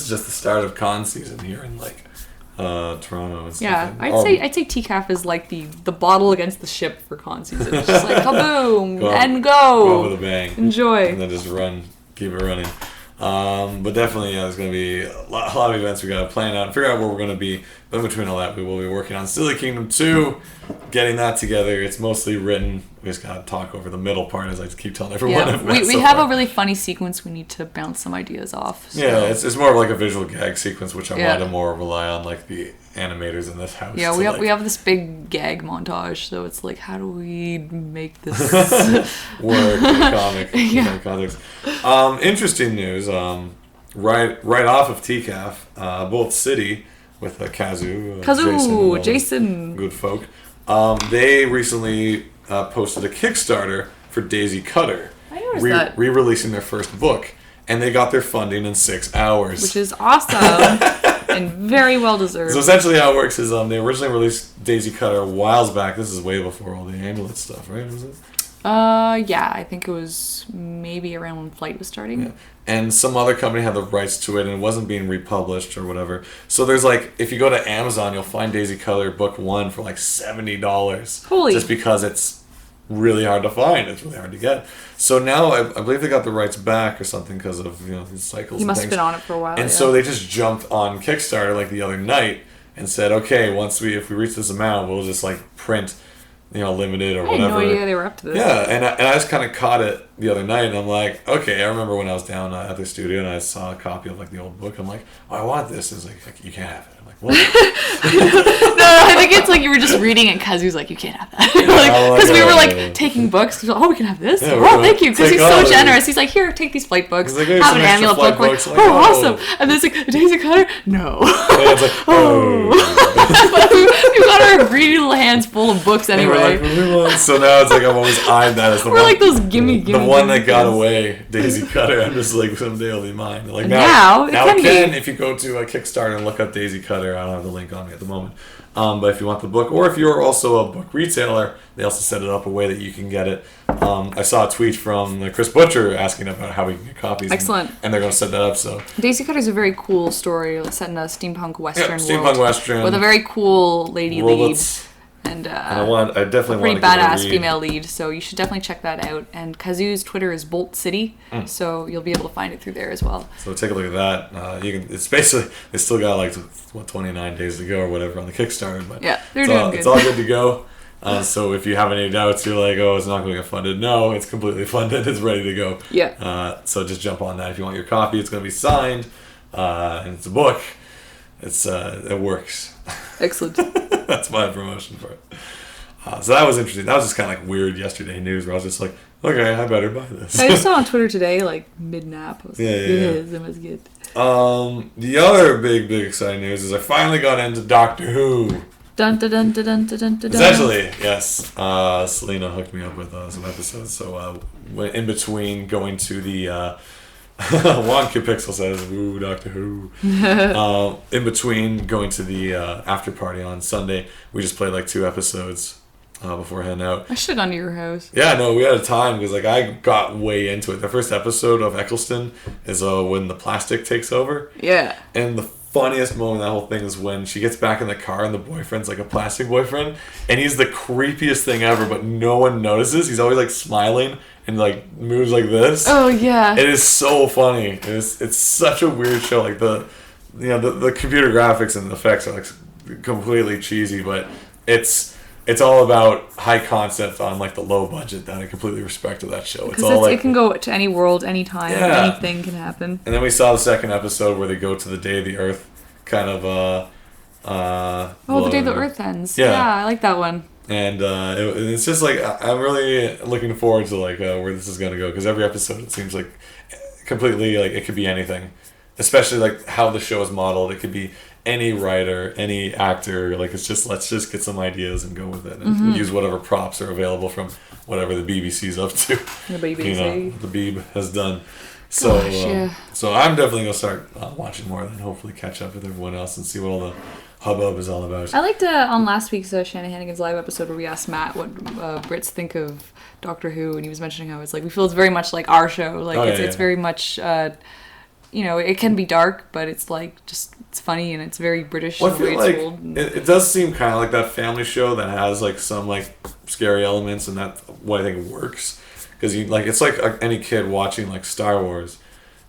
just the start of con season here in like Toronto and stuff. Yeah, I'd say TCAF is like the bottle against the ship for con season. It's just like kaboom and go with a bang. Enjoy. And then just keep it running. But definitely, there's going to be a lot of events we got to plan out and figure out where we're going to be. But in between all that, we will be working on Silly Kingdom 2, getting that together. It's mostly written. We just got to talk over the middle part, as I keep telling everyone. Yeah, we have a really funny sequence we need to bounce some ideas off. So. Yeah, it's more of like a visual gag sequence, which I want to more rely on like the animators in this house. Yeah, we have this big gag montage, so it's like, how do we make this work in a comic context? Interesting news. Right off of TCAF, Bolt City with Kazu, Jason, good folk. They recently posted a Kickstarter for Daisy Cutter. I noticed that. Re-releasing their first book, and they got their funding in 6 hours, which is awesome. And very well deserved. So essentially how it works is they originally released Daisy Cutter a whiles back. This is way before all the amulet stuff, right? Was it? Yeah, I think it was maybe around when Flight was starting. Yeah. And some other company had the rights to it, and it wasn't being republished or whatever. So there's like, if you go to Amazon, you'll find Daisy Cutter book 1 for like $70. Holy! Just because it's really hard to find. It's really hard to get. So now I believe they got the rights back or something because of these cycles. He must have been on it for a while. And so they just jumped on Kickstarter like the other night and said, okay, if we reach this amount, we'll just like print, limited or whatever. I had no idea they were up to this. Yeah, and I just kind of caught it the other night, and I'm like, okay, I remember when I was down at the studio and I saw a copy of like the old book. I'm like, oh, I want this. It's like, you can't have it. I'm like, what? No, I think it's like you were just reading it because he was like, you can't have that. Because we were like taking books. Oh, we can have this. Yeah, thank you. Because he's so generous. He's like, here, take these flight books. Like, have an amulet book. Like, awesome. And then it's like, Daisy Cutter? No. And it's like, you got our greedy little hands full of books anyway. So now it's like I'm always eyeing that as the we're one. We're like those gimme. The one that got away, Daisy Cutter. I'm just like, someday it'll be mine. Like now it can if you go to a Kickstarter and look up Daisy Cutter. I don't have the link on me at the moment. But if you want the book, or if you're also a book retailer, they also set it up a way that you can get it. I saw a tweet from Chris Butcher asking about how we can get copies. Excellent. And they're going to set that up. So Daisy Cutter is a very cool story set in a steampunk western world. Steampunk western with a very cool lady lead. And I definitely want a pretty badass female lead, so you should definitely check that out. And Kazu's Twitter is Bolt City, so you'll be able to find it through there as well. So take a look at that. It's basically, they still got like 29 days to go or whatever on the Kickstarter, but yeah, they're doing good. It's all good to go. So if you have any doubts, you're like, oh, it's not going to get funded. No, it's completely funded. It's ready to go. Yeah. So just jump on that if you want your copy. It's going to be signed, and it's a book. It works. Excellent. That's my promotion for it. So that was interesting. That was just kind of like weird yesterday news where I was just like, okay, I better buy this. I just saw on Twitter today, like mid-nap. I was like, it was good. The other big exciting news is I finally got into Doctor Who. Dun dun dun dun dun dun dun. Essentially, yes. Selena hooked me up with some episodes. So in between going to the Wonka Pixel says, "Ooh, Doctor Who." In between going to the after party on Sunday, we just played like 2 episodes before heading out. I should have gone to your house. Yeah, no, we had a time because like I got way into it. The first episode of Eccleston is when the plastic takes over. Yeah. And the funniest moment of that whole thing is when she gets back in the car and the boyfriend's like a plastic boyfriend, and he's the creepiest thing ever, but no one notices. He's always like smiling and like moves like this. Oh yeah. It is so funny. It's such a weird show. Like the computer graphics and the effects are like completely cheesy, but it's all about high concept on like the low budget that I completely respect of that show. It's all like, it can go to any world, anytime, anything can happen. And then we saw the second episode where they go to the day of the Earth kind of the day the Earth ends. Yeah, I like that one. And it's just like I'm really looking forward to like where this is gonna go, because every episode it seems like completely like it could be anything, especially like how the show is modeled. It could be any writer, any actor. Like it's just let's just get some ideas and go with it, and use whatever props are available from whatever the BBC's up to. The BBC. You know, the Beeb has done. So, so I'm definitely gonna start watching more, and hopefully catch up with everyone else and see what all the hubbub is all about. I liked on last week's Shannon Hannigan's live episode where we asked Matt what Brits think of Doctor Who, and he was mentioning how it's like we feel it's very much like our show. Like it's very much, you know, it can be dark, but it's like just it's funny and it's very British. Well, I the way feel it's like told. it does seem kind of like that family show that has like some like scary elements, and that's what I think works. Because you like it's like any kid watching like Star Wars,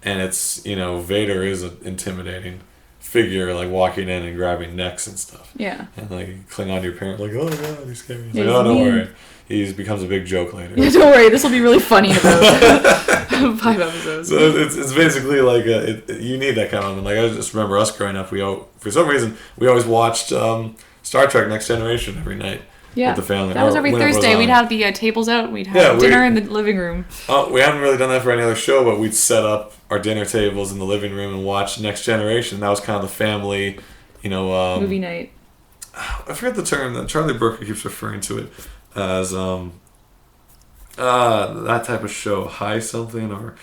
and it's, you know, Vader is an intimidating figure, like walking in and grabbing necks and stuff. Yeah. And like you cling on to your parent, like, oh god, he's scary. He's Yeah, like, oh, don't mean. worry, he becomes a big joke later. Yeah, don't worry, this will be really funny in about 5 episodes. So it's basically like you need that kind of. Like I just remember us growing up, for some reason we always watched Star Trek Next Generation every night. Yeah, with the family. that was every Thursday. We'd have the tables out. We'd have dinner in the living room. We haven't really done that for any other show, but we'd set up our dinner tables in the living room and watch Next Generation. That was kind of the family, you know. Movie night. I forget the term that Charlie Brooker keeps referring to it as. That type of show, high something or.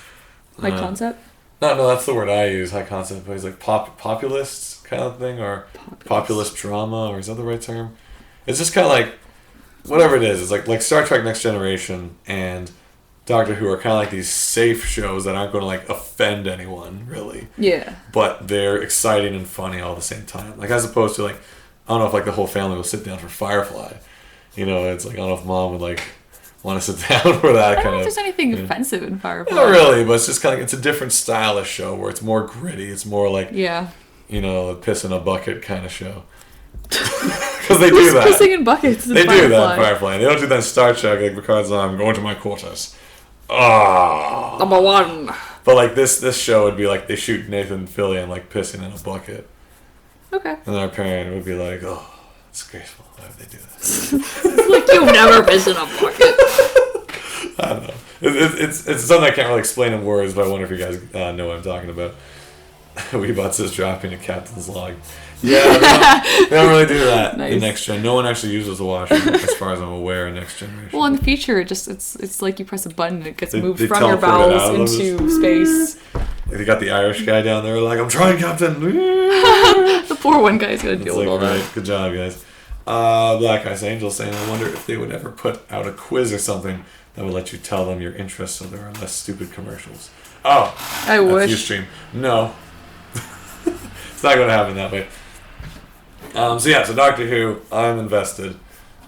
High concept. No, that's the word I use. High concept, but he's like populist kind of thing, or populist drama, or is that the right term? It's just kind of like, whatever it is, it's like Star Trek Next Generation and Doctor Who are kind of like these safe shows that aren't going to like offend anyone, really. Yeah. But they're exciting and funny all at the same time. Like, as opposed to like, I don't know if like the whole family will sit down for Firefly. You know, it's like, I don't know if mom would like want to sit down for that kind of... I don't know if there's anything offensive in Firefly. Not really, but it's just kind of, it's a different style of show where it's more gritty. It's more like, you know, a piss in a bucket kind of show. Because they do that. Pissing in buckets in They Firefly. do that in Firefly. They don't do that in Star Trek, like Picard's I'm going to my quarters. Ah. Number one. But like this show would be like they shoot Nathan Fillion like pissing in a bucket. Okay. And our parent would be like, oh, it's graceful. Why would they do that? It's like you never piss in a bucket. I don't know. It's something I can't really explain in words, but I wonder if you guys know what I'm talking about. Weebots is dropping a captain's log. Yeah, they don't really do that in Next Gen. No one actually uses the washroom, as far as I'm aware, in Next Generation. Well, in the future, it's like you press a button and it gets moved they from your bowels into space. Like they got the Irish guy down there like, I'm trying, Captain. The poor one guy's got to deal with all that. Good job, guys. Black Ice Angel saying, I wonder if they would ever put out a quiz or something that would let you tell them your interests so there are less stupid commercials. Oh, I wish. Ustream. No. It's not going to happen that way. So Doctor Who, I'm invested.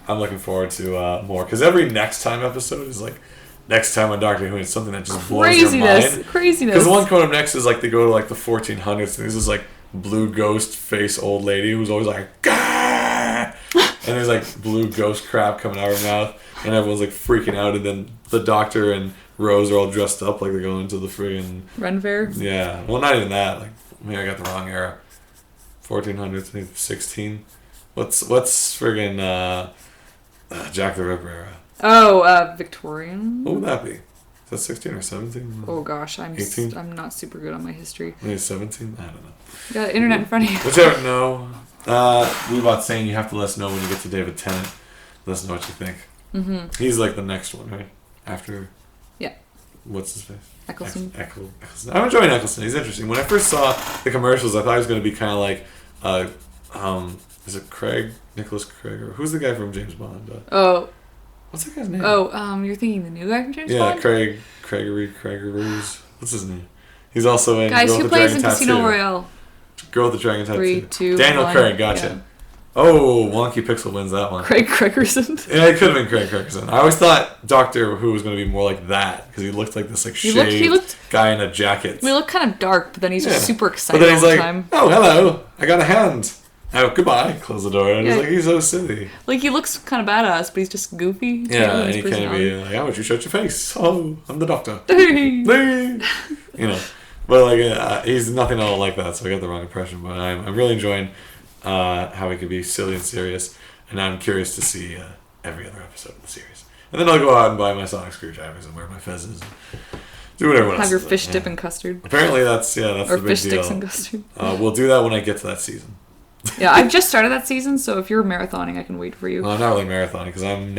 I'm looking forward to more, because every next time episode is like next time on Doctor Who, it's something that just blows your mind. Craziness. Because the one coming up next is like they go to like the 1400s, and there's this like blue ghost face old lady who's always like, Gah! And there's like blue ghost crap coming out of her mouth, and everyone's like freaking out, and then the Doctor and Rose are all dressed up like they're going to the friggin' Ren Fair. Yeah, well, not even that. Like, maybe I got the wrong era. 1400s, maybe 16. What's friggin' Jack the Ripper era? Oh, Victorian. What would that be? Is that 16 or 17? Oh gosh, I'm 18? I'm not super good on my history. Maybe 17? I don't know. You got the internet in front of you. Whichever, no. Weebot saying you have to let us know when you get to David Tennant. Let us know what you think. Mm-hmm. He's like the next one, right? After... Yeah. What's his face? Eccleston. Eccleston. I'm enjoying Eccleston. He's interesting. When I first saw the commercials, I thought he was going to be kind of like, is it Nicholas Craig, or who's the guy from James Bond? What's that guy's name? You're thinking the new guy from James Bond? Yeah, Craigeroos. What's his name? He's also in Guys, Girl who with the plays Dragon in Casino Tattoo. Royale? Girl with the Dragon Tattoo. 3, 2, Daniel 1. Craig, gotcha. Yeah. Oh, Wonky Pixel wins that one. Craig Gregerson. Yeah, it could have been Craig Gregerson. I always thought Doctor Who was going to be more like that, because he looked like this like shaved guy in a jacket. We look kind of dark, but then he's just super excited but then he's all the like, time. Oh, hello, I got a hand. Oh, goodbye. Close the door. And he's like, he's so silly. Like, he looks kind of badass, but he's just goofy. Yeah, and he can't be like, how would you shut your face? Oh, I'm the Doctor. You know, but like he's nothing at all like that, so I got the wrong impression. But I'm really enjoying how he could be silly and serious, and I'm curious to see every other episode of the series. And then I'll go out and buy my sonic screwdrivers and wear my fezzes and do what everyone else Have your does. fish dip in custard. Apparently that's Or the big fish deal. sticks in custard. We'll do that when I get to that season. Yeah, I've just started that season, so if you're marathoning, I can wait for you. Well, I'm not really marathoning because I'm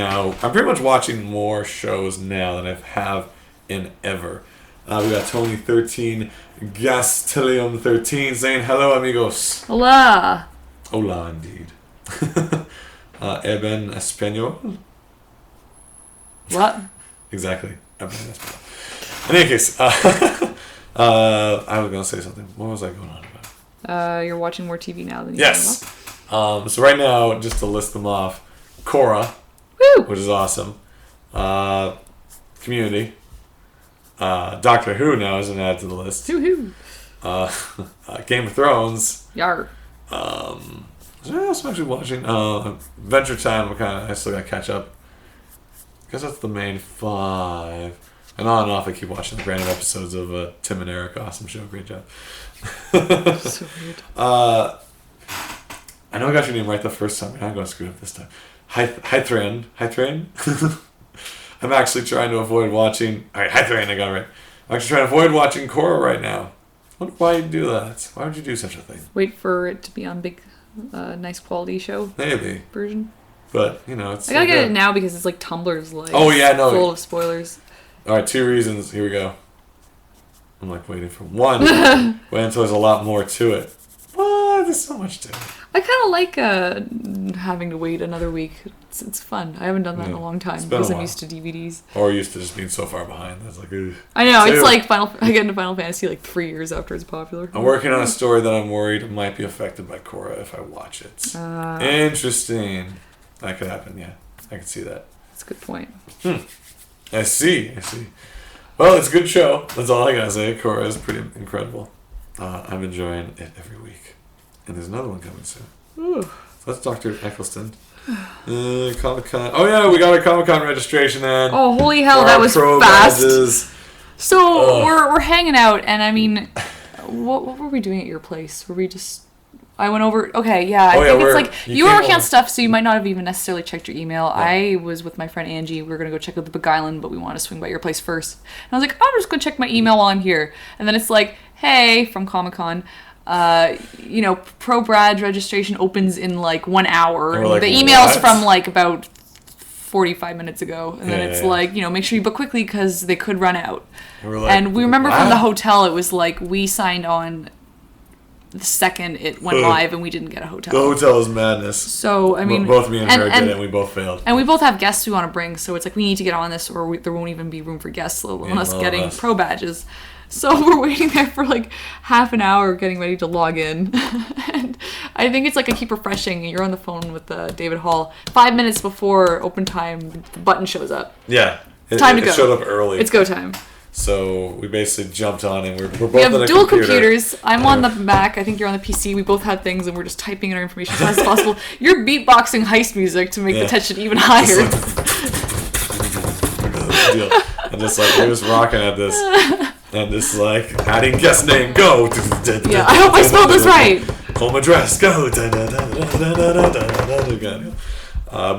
pretty much watching more shows now than I have in ever. We got Tony 13, Gastilium 13 saying hello, amigos. Hola. Hola, indeed. Eben Espanol. What? Exactly. Eben Espanol. In any case, I was gonna say something. What was I going on about? You're watching more TV now than you Yes. So right now, just to list them off, Korra, Woo! which is awesome. Community. Doctor Who now is an add to the list. Hoo-hoo. Game of Thrones. Yar. Is there anything else I'm actually watching? Adventure Time. I still got to catch up. I guess that's the main 5. And on and off, I keep watching the random episodes of Tim and Eric. Awesome show. Great job. So weird. I know I got your name right the first time. I'm going to screw it up this time. Hythran. I'm actually trying to avoid watching... Alright, Hythran, I got it right. I'm actually trying to avoid watching Korra right now. I wonder why you do that. Why would you do such a thing? Wait for it to be on big, nice quality show Maybe. version. But, it's... I gotta get it now because it's like Tumblr's like Oh, yeah, no. full of spoilers. Alright, 2 reasons. Here we go. I'm waiting for 1. Wait until there's a lot more to it. What? There's so much to it. I kind of like having to wait another week. It's fun. I haven't done that in a long time been a because I'm while. used to DVDs. Or used to just being so far behind. That's ugh. I know, it's Two. like I get into Final Fantasy like 3 years after it's popular. I'm working on a story that I'm worried might be affected by Korra if I watch it. Interesting. That could happen, yeah. I can see that. That's a good point. I see. Well, it's a good show. That's all I gotta say. Korra is pretty incredible. I'm enjoying it every week. And there's another one coming soon. Ooh. So that's Dr. Eccleston. Comic-Con. Oh, yeah, we got our Comic-Con registration in. Oh, holy hell, For that our was pro fast. badges. So we're hanging out, and I mean, what were we doing at your place? Were we just... I went over... Okay, yeah, I think it's like... You were working on stuff, so you might not have even necessarily checked your email. Yeah. I was with my friend Angie. We were going to go check out the Big Island, but we wanted to swing by your place first. And I was like, I'm just going to check my email while I'm here. And then it's like, hey, from Comic-Con... pro badge registration opens in like 1 hour. Like, the email's what? from like about 45 minutes ago, and then it's like, make sure you book quickly because they could run out. And we remember from the hotel, it was like we signed on the second it went live, and we didn't get a hotel. The hotel is madness. So I mean, both me and her did it, and we both failed. And we both have guests we want to bring, so it's like we need to get on this, or there won't even be room for guests, let alone us getting pro badges. So we're waiting there for like half an hour getting ready to log in. And I think it's like I keep refreshing. You're on the phone with David Hall. 5 minutes before open time, the button shows up. Yeah. It's time to go. It showed up early. It's go time. So we basically jumped on and we're both we have on a dual computer. computers. I'm on the Mac. I think you're on the PC. We both have things and we're just typing in our information as fast as possible. You're beatboxing heist music to make the tension even higher. And just like we're just rocking at this. And just like adding guest name, go. Yeah, I hope I spelled this right. Home address, go. But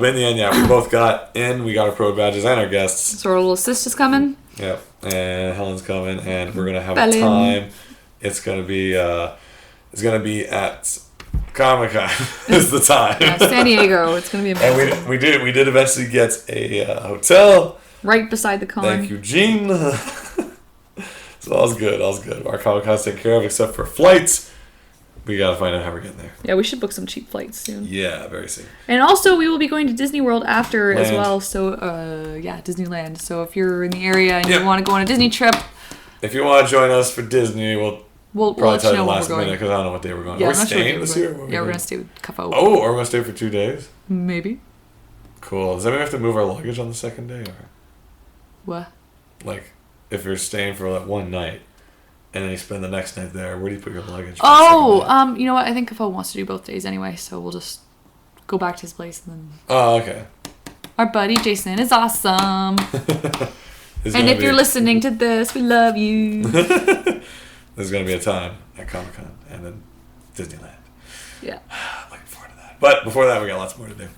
in the end, yeah, we both got in. We got our pro badges and our guests. So our little sister's coming. Yep, and Helen's coming, and we're gonna have a time. It's gonna be at Comic-Con. Is the time. Yeah, San Diego. It's gonna be amazing. And we did eventually get a hotel right beside the con. Thank you, Gene. So all's good. Our Comic-Con's taken care of, except for flights. We gotta find out how we're getting there. Yeah, we should book some cheap flights soon. Yeah, very soon. And also, we will be going to Disney World after as well. So, Disneyland. So if you're in the area and you want to go on a Disney trip, if you want to join us for Disney, we'll probably tell you the when last we're going. minute because I don't know what day we're going. Yeah, are we staying this year? Yeah, we're gonna stay with Kafo. Oh, are we gonna stay for 2 days? Maybe. Cool. Does that mean we have to move our luggage on the second day, or what? Like, if you're staying for like one night? And then you spend the next night there. Where do you put your luggage? Oh, you know what? I think Kafo wants to do both days anyway, so we'll just go back to his place and then. Oh, okay. Our buddy Jason is awesome. And if you're listening to this, we love you. There's gonna be a time at Comic-Con and then Disneyland. Yeah. Looking forward to that. But before that, we got lots more to do.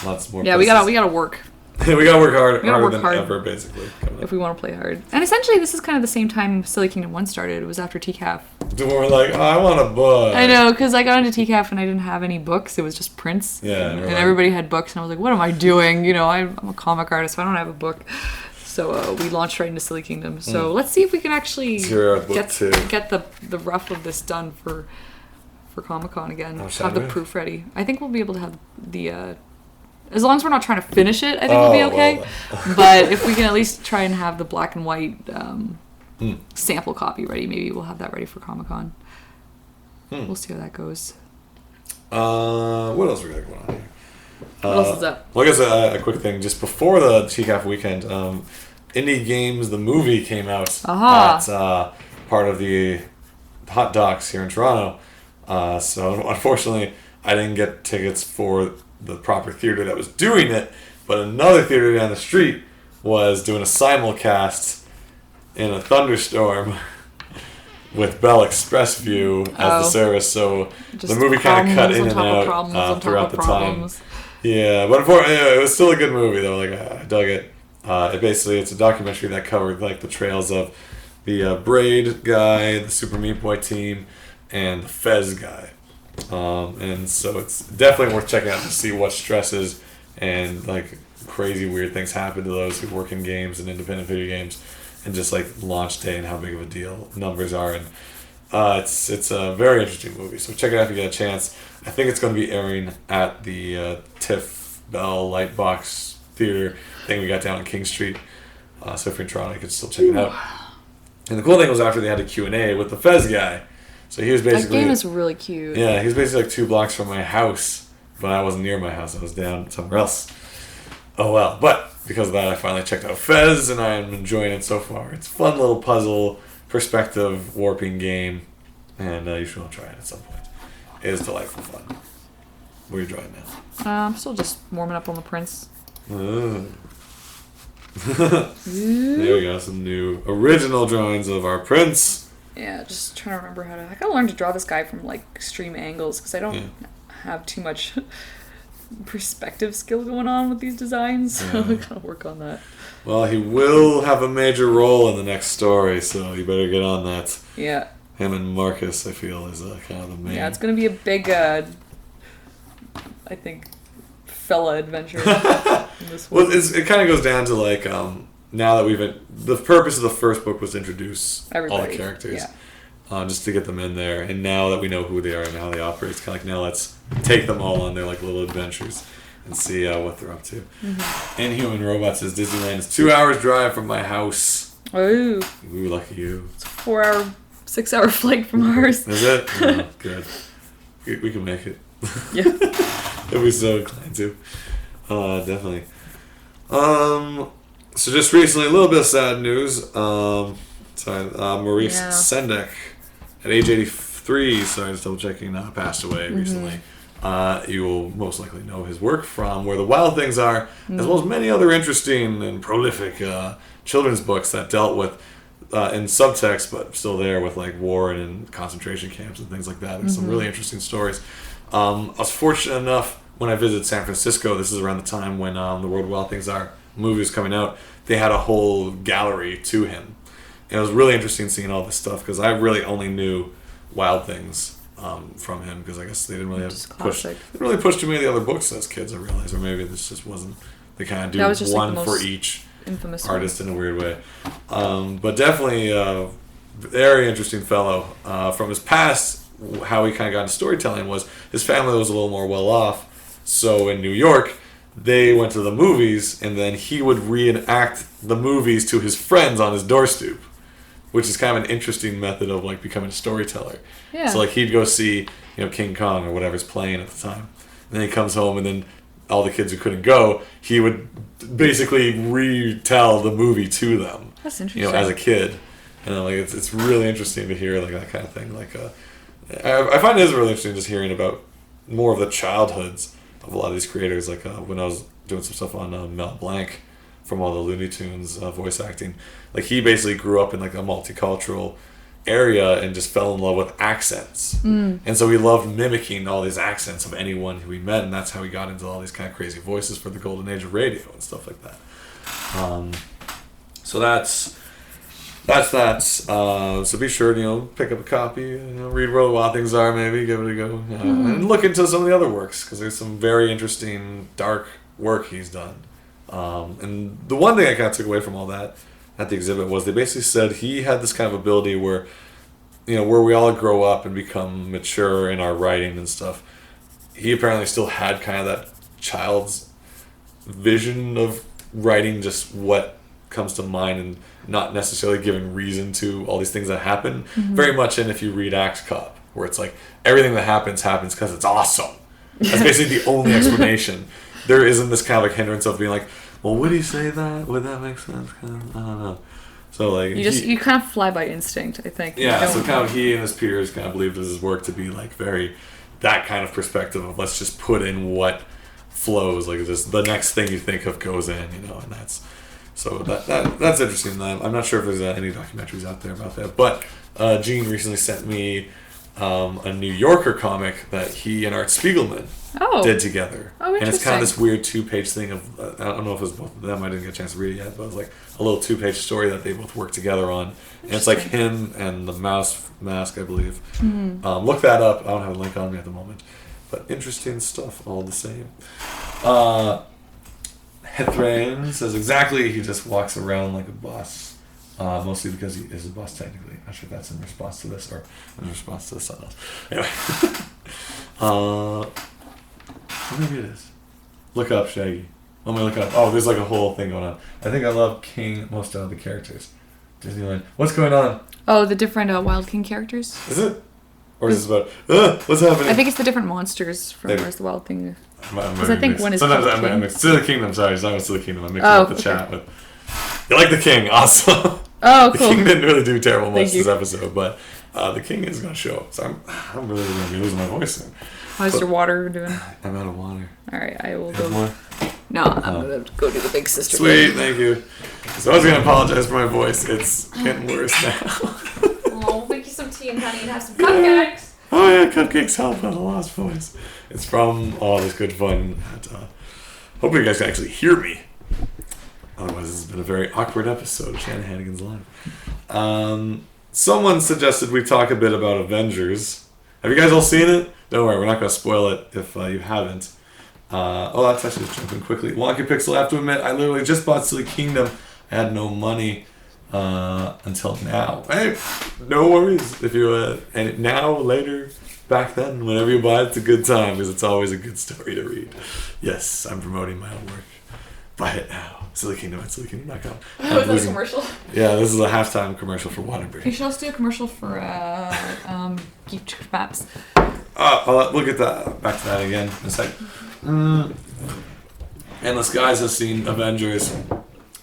Lots more. Yeah, places. we gotta work. We gotta work harder work than hard ever, basically. if we want to play hard. And essentially, this is kind of the same time Silly Kingdom 1 started. It was after TCAF. We're like, oh, I want a book. I know, because I got into TCAF and I didn't have any books. It was just prints. Yeah. And everybody had books, and I was like, what am I doing? You know, I'm a comic artist, so I don't have a book. So we launched right into Silly Kingdom. So let's see if we can actually get the rough of this done for Comic-Con again. Have the proof ready. I think we'll be able to have the... as long as we're not trying to finish it, I think we'll be okay. Well. But if we can at least try and have the black and white sample copy ready, maybe we'll have that ready for Comic-Con. We'll see how that goes. What else we got going on here? What else is up? Well, I guess a quick thing. Just before the TCAF weekend, Indie Games, the movie, came out. That's part of the Hot Docs here in Toronto. So unfortunately, I didn't get tickets for the proper theater that was doing it, but another theater down the street was doing a simulcast in a thunderstorm with Bell Express View as the service. So the movie kind of cut in and out throughout the time. Yeah, but it was still a good movie though. Like I dug it. It's a documentary that covered like the trails of the Braid guy, the Super Meat Boy team, and the Fez guy. And so it's definitely worth checking out to see what stresses and like crazy weird things happen to those who work in games and independent video games, and just like launch day and how big of a deal numbers are. And it's a very interesting movie, so check it out if you get a chance. I think it's going to be airing at the TIFF Bell Lightbox Theater thing we got down on King Street. So if you're in Toronto, you can still check it out. And the cool thing was after they had a Q&A with the Fez guy. So he was basically... That game is really cute. Yeah, he was basically like 2 blocks from my house, but I wasn't near my house. I was down somewhere else. Oh well. But because of that, I finally checked out Fez, and I am enjoying it so far. It's a fun little puzzle, perspective warping game, and you should all try it at some point. It is delightful fun. What are you drawing now? I'm still just warming up on the prints. There we go. Some new original drawings of our prints. Yeah, just trying to remember how to... I gotta learn to draw this guy from, like, extreme angles, because I don't have too much perspective skill going on with these designs, so I gotta work on that. Well, he will have a major role in the next story, so you better get on that. Yeah. Him and Marcus, I feel, is kind of the main... Yeah, it's gonna be a big, I think, fella adventure. Well, it kind of goes down to, like... now that the purpose of the first book was to introduce all the characters, just to get them in there, and now that we know who they are and how they operate, it's kind of like, now let's take them all on their like little adventures and see what they're up to. Mm-hmm. Inhuman Robots is Disneyland. It's 2 hours drive from my house. Ooh, lucky you. It's a 6-hour flight from ours. Is it? Oh, good. We can make it. Yeah. If we so inclined to. Definitely. So just recently, a little bit of sad news. Maurice Sendak, at age 83, so I was double checking, passed away recently. You will most likely know his work from Where the Wild Things Are, as well as many other interesting and prolific children's books that dealt with, in subtext, but still there with like war and concentration camps and things like that. There's some really interesting stories. I was fortunate enough when I visited San Francisco, this is around the time when the Where the Wild Things Are movie was coming out, they had a whole gallery to him. And it was really interesting seeing all this stuff, because I really only knew Wild Things from him, because I guess they didn't really push too many of the other books as kids, I realized, or maybe this just wasn't, they kind of do one for each artist in a weird way. But definitely a very interesting fellow. From his past, how he kind of got into storytelling was his family was a little more well off, so in New York they went to the movies, and then he would reenact the movies to his friends on his doorstep, which is kind of an interesting method of like becoming a storyteller. Yeah. So like he'd go see, King Kong or whatever's playing at the time, and then he comes home, and then all the kids who couldn't go, he would basically retell the movie to them. That's interesting. As a kid, and like it's really interesting to hear like that kind of thing. Like I find it is really interesting just hearing about more of the childhoods of a lot of these creators. Like when I was doing some stuff on Mel Blanc from all the Looney Tunes voice acting, like he basically grew up in like a multicultural area and just fell in love with accents. And so he loved mimicking all these accents of anyone who he met, and that's how he got into all these kind of crazy voices for the golden age of radio and stuff like that. So that's that. So be sure to pick up a copy, read Where the Wild Things Are, maybe give it a go, and look into some of the other works, because there's some very interesting dark work he's done. And the one thing I kind of took away from all that at the exhibit was they basically said he had this kind of ability where, where we all grow up and become mature in our writing and stuff. He apparently still had kind of that child's vision of writing just what comes to mind and not necessarily giving reason to all these things that happen. Very much in if you read Axe Cop, where it's like everything that happens because it's awesome. That's basically the only explanation. There isn't this kind of like hindrance of being like, well, would he say that? Would that make sense? I don't know. So like you kind of fly by instinct, I think. Yeah, so kind of he and his peers kind of believed his work to be like very that kind of perspective of let's just put in what flows, like just the next thing you think of goes in, and that's that's interesting. I'm not sure if there's any documentaries out there about that, but Gene recently sent me a New Yorker comic that he and Art Spiegelman did together. Oh, interesting. And it's kind of this weird 2-page thing of, I don't know if it was both of them, I didn't get a chance to read it yet, but it was like a little 2-page story that they both worked together on. And it's like him and the mouse mask, I believe. Look that up. I don't have a link on me at the moment. But interesting stuff all the same. Hethrain says exactly, he just walks around like a boss. Mostly because he is a boss technically. Not sure if that's in response to this or in response to something else. Anyway. Maybe it is. Look up Shaggy. Let me look up. Oh, there's like a whole thing going on. I think I love King most of the characters. Disneyland. What's going on? Oh, the different Wild King characters. Is it? Or is this about, what's happening? I think it's the different monsters from Where's the Wild Thing. Because I think one is sometimes I'm mixed. Silly Kingdom, sorry. It's not with Silly Kingdom. I'm mixing up the chat with... You like the King, awesome. Oh, cool. The King didn't really do terrible much this episode, but the King is going to show up. So I'm really going to be losing my voice soon. How's your water doing? I'm out of water. All right, I will go. More? No, I'm going to go do the big sister. Sweet, thank you. So I was going to apologize for my voice. It's getting worse now. Oh, make you some tea and honey and have some cupcakes. Oh yeah, cupcakes help on a lost voice. It's from all this good fun. Hopefully you guys can actually hear me. Otherwise, this has been a very awkward episode of Shanahannigan's Live. Someone suggested we talk a bit about Avengers. Have you guys all seen it? Don't worry, we're not going to spoil it if you haven't. That's actually just jumping quickly. Wonky Pixel, I have to admit, I literally just bought Silly Kingdom. I had no money until now. Hey, no worries. If you and now, later, back then, whenever you buy it, it's a good time because it's always a good story to read. Yes, I'm promoting my own work. Buy it now. Silly Kingdom at SillyKingdom.com. Was that a commercial? Yeah, this is a halftime commercial for Waterbury. You should also do a commercial for Geek Maps. We'll get that back to that again in a sec. Endless Guys has seen Avengers.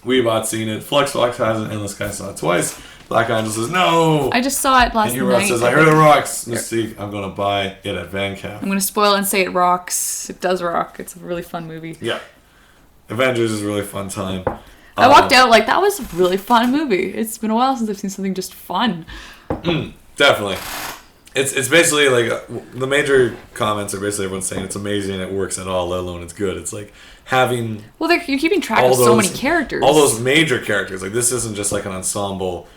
Weebot's seen it. FluxFox hasn't. Endless Guys saw it twice. Black Angel says no. I just saw it last night. And says I heard it rocks. Mystique, I'm gonna buy it at VanCap. I'm gonna spoil it and say it rocks. It does rock. It's a really fun movie. Yeah. Avengers is a really fun time. I walked out like, that was a really fun movie. It's been a while since I've seen something just fun. Definitely. It's basically like, the major comments are basically everyone saying it's amazing, it works at all, let alone it's good. It's like having... Well, you're keeping track of so many characters. All those major characters. Like, this isn't just like an ensemble,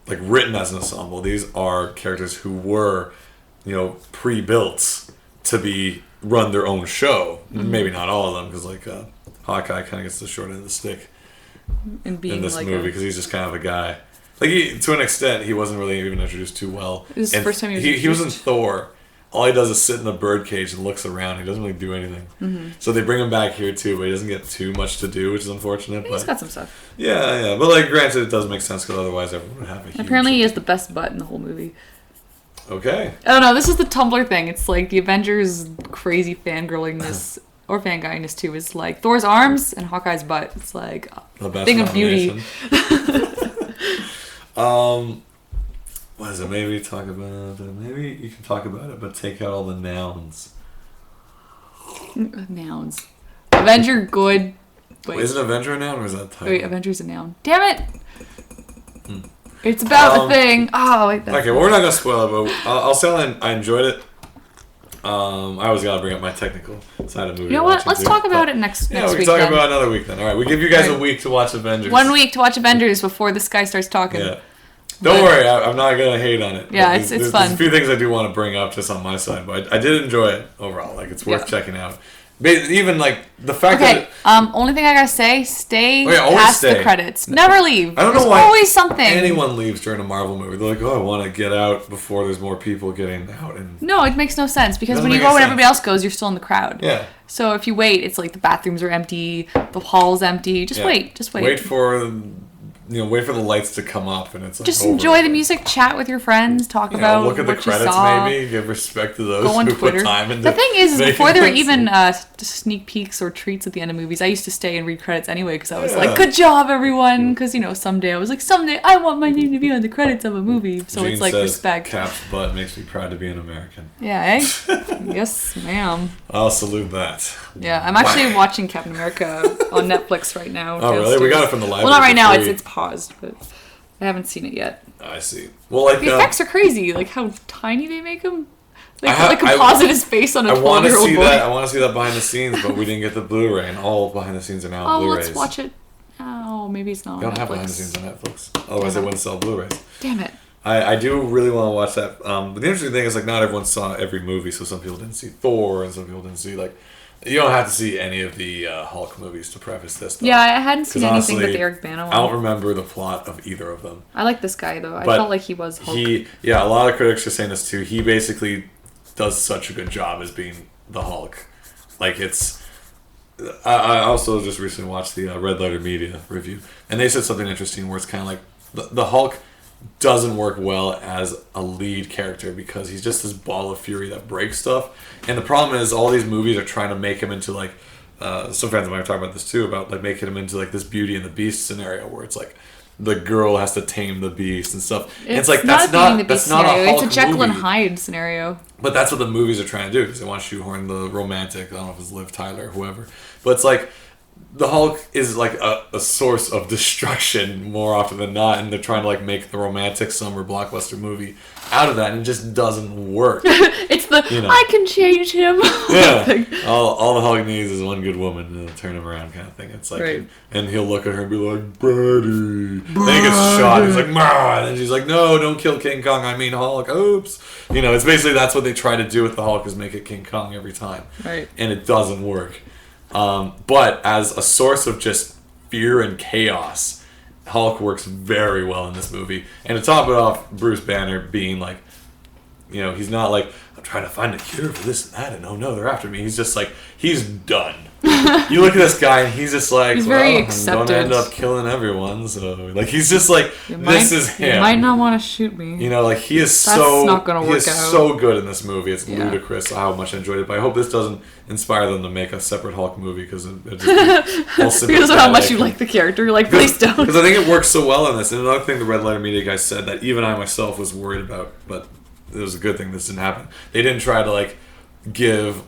like written as an ensemble. These are characters who were, pre-built to run their own show. Maybe not all of them, because like... Hawkeye kind of gets the short end of the stick in this like movie because he's just kind of a guy. Like to an extent, he wasn't really even introduced too well. It was the first time he was in Thor. All he does is sit in a birdcage and looks around. He doesn't really do anything. So they bring him back here too, but he doesn't get too much to do, which is unfortunate. He's got some stuff. Yeah. But like, granted, it does make sense because otherwise everyone would have a huge... Apparently, he has the best butt in the whole movie. Okay. I don't know. This is the Tumblr thing. It's like the Avengers crazy fangirlingness. Or fanguyiness too, is like Thor's arms and Hawkeye's butt. It's like a thing of beauty. What is it? Maybe you can talk about it, but take out all the nouns. Nouns. Avenger, good. Wait, is an Avenger a noun or is that a title? Wait, Avenger's a noun. Damn it! It's about the thing. Oh, wait. Okay, well, we're not going to spoil it, but I'll say I enjoyed it. I always got to bring up my technical side of movie. You know what? Let's talk about it next week. Yeah, we can talk about it another week then. All right, we give you guys a week to watch Avengers. 1 week to watch Avengers before this guy starts talking. Yeah. Don't worry, I'm not going to hate on it. Yeah, it's fun. There's a few things I do want to bring up just on my side, but I did enjoy it overall. Like, it's worth checking out. Even, like, the fact that... only thing I gotta say, stay past the credits. Never leave. I don't know why There's always something. Anyone leaves during a Marvel movie. They're like, I want to get out before there's more people getting out. And no, it makes no sense, because when you go when everybody else goes, you're still in the crowd. Yeah. So if you wait, it's like the bathrooms are empty, the hall's empty. Just wait. Wait for the lights to come up, and it's like just enjoy the music, chat with your friends, talk about look at the credits, maybe give respect to those go on who Twitter. put time into. The thing is before there were even sneak peeks or treats at the end of movies, I used to stay and read credits anyway because I was like, "Good job, everyone!" Because someday I was like, "Someday I want my name to be on the credits of a movie." So Gene it's like says, respect. Cap's butt makes me proud to be an American. Yeah, yes, ma'am. I'll salute that. Yeah, I'm actually watching Captain America on Netflix right now. Oh, really? We got it from the library. Well, not right now. It's paused, but I haven't seen it yet. I see. Well, like the effects are crazy. Like how tiny they make him. Like composite his face on a 12-year-old boy. I want to see that behind the scenes, but we didn't get the Blu-ray, and all behind the scenes are now on Blu-rays. Let's watch it. Oh, maybe it's not on Netflix. They don't have behind the scenes on Netflix. Otherwise, they wouldn't sell Blu-rays. Damn it. I do really want to watch that. But the interesting thing is, like, not everyone saw every movie, so some people didn't see Thor, and some people didn't see, like... You don't have to see any of the Hulk movies to preface this, though. Yeah, I hadn't seen anything but the Eric Bana one. I don't remember the plot of either of them. I like this guy, though. I felt like he was Hulk. A lot of critics are saying this, too. He basically does such a good job as being the Hulk. Like, it's... I also just recently watched the Red Letter Media review, and they said something interesting where it's kind of like the Hulk doesn't work well as a lead character because he's just this ball of fury that breaks stuff. And the problem is all these movies are trying to make him into like some fans of mine talk about this too, about like making him into like this Beauty and the Beast scenario where it's like the girl has to tame the beast and stuff. It's like that's not a Hulk. It's a Jekyll and movie. Hyde scenario. But that's what the movies are trying to do because they want to shoehorn the romantic. I don't know if it's Liv Tyler or whoever, but it's like the Hulk is like a source of destruction more often than not, and they're trying to like make the romantic summer blockbuster movie out of that, and it just doesn't work. It's I can change him. Yeah, all the Hulk needs is one good woman to turn him around, kind of thing. It's like, and he'll look at her and be like, "Brady." Then he gets shot. He's like, "Ma," and she's like, "No, don't kill King Kong. I mean Hulk." Oops. It's basically that's what they try to do with the Hulk is make it King Kong every time, right? And it doesn't work. But as a source of just fear and chaos, Hulk works very well in this movie. And to top it off, Bruce Banner being like, he's not like, I'm trying to find a cure for this and that, and oh no, they're after me. He's just like, he's done. You look at this guy, and he's just like, I'm going to end up killing everyone. So, like, he's just like, this is him. You might not want to shoot me. Like, he is not gonna work out. So good in this movie. It's ludicrous how much I enjoyed it. But I hope this doesn't inspire them to make a separate Hulk movie because because of how much you like the character. You're like, please don't. Because I think it works so well in this. And another thing the Red Letter Media guys said that even I myself was worried about, but it was a good thing this didn't happen. They didn't try to, like, give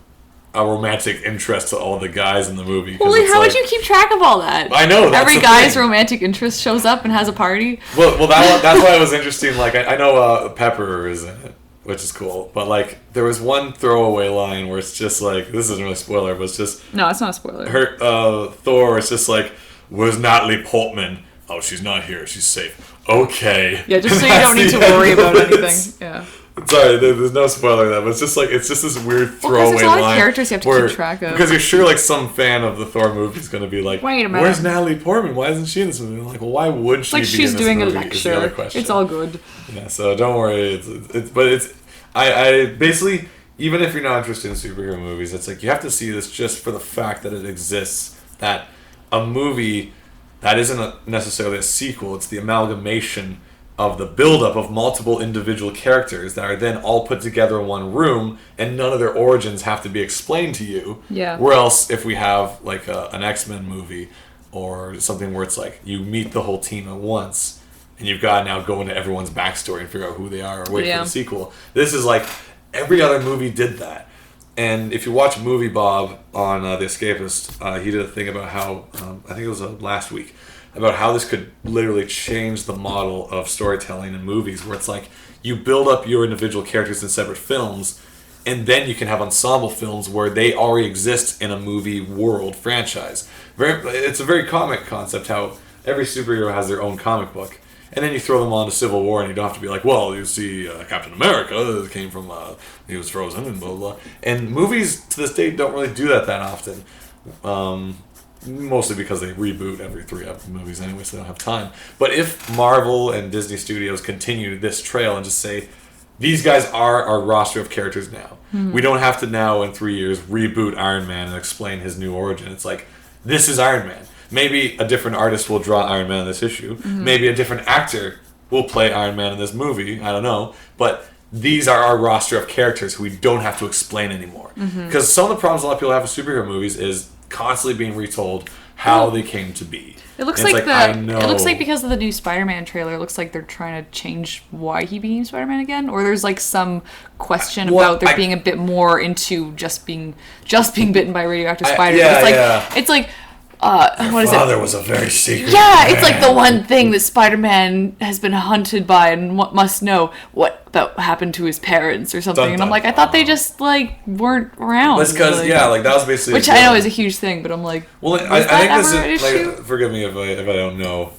a romantic interest to all the guys in the movie. Holy, how would you keep track of all that? I know. Every guy's romantic interest shows up and has a party. Well, that's why it was interesting. Like, I know Pepper is in it, which is cool. But, like, there was one throwaway line where it's just like, this isn't really a spoiler, but it's just... No, it's not a spoiler. Thor, it's just like, where's Natalie Portman? Oh, she's not here. She's safe. Okay. Yeah, just so you don't need to worry about anything. Yeah. Sorry, there's no spoiler there, but it's just this weird throwaway line. There's a lot of characters you have to keep track of. Because you're sure, like, some fan of the Thor movie is going to be like, wait a minute, where's Natalie Portman? Why isn't she in this movie? I'm like, well, why would she be in this movie? Like she's doing a lecture. It's all good. Yeah, so don't worry. I basically, even if you're not interested in superhero movies, it's like you have to see this just for the fact that it exists. That a movie that isn't necessarily a sequel, it's the amalgamation of the buildup of multiple individual characters that are then all put together in one room, and none of their origins have to be explained to you. Yeah. Where else, if we have like an X-Men movie or something where it's like you meet the whole team at once, and you've got to now go into everyone's backstory and figure out who they are or wait for the sequel. This is like every other movie did that. And if you watch Movie Bob on The Escapist, he did a thing about how I think it was last week. about how this could literally change the model of storytelling in movies, where it's like you build up your individual characters in separate films, and then you can have ensemble films where they already exist in a movie world franchise. It's a very comic concept how every superhero has their own comic book. And then you throw them on to Civil War, and you don't have to be like, well, you see Captain America came from, he was frozen, and blah, blah, blah. And movies, to this day, don't really do that often. Mostly because they reboot every 3 movies anyway, so they don't have time. But if Marvel and Disney Studios continue this trail and just say, these guys are our roster of characters now. We don't have to now, in 3 years, reboot Iron Man and explain his new origin. It's like, this is Iron Man. Maybe a different artist will draw Iron Man in this issue. Maybe a different actor will play Iron Man in this movie. I don't know. But these are our roster of characters who we don't have to explain anymore. Because some of the problems a lot of people have with superhero movies is constantly being retold how they came to be. It looks like it looks like because of the new Spider-Man trailer, it looks like they're trying to change why he became Spider-Man again, or there's like some question about there being a bit more into just being bitten by a radioactive spider. It's like what is it? Father was a very secret. Yeah, it's like the one thing that Spider-Man has been hunted by and must know what about happened to his parents or something. And I'm like, I thought they just like weren't around. That's because that was basically which I know is a huge thing, but I'm like, well, I think this is like, forgive me if I don't know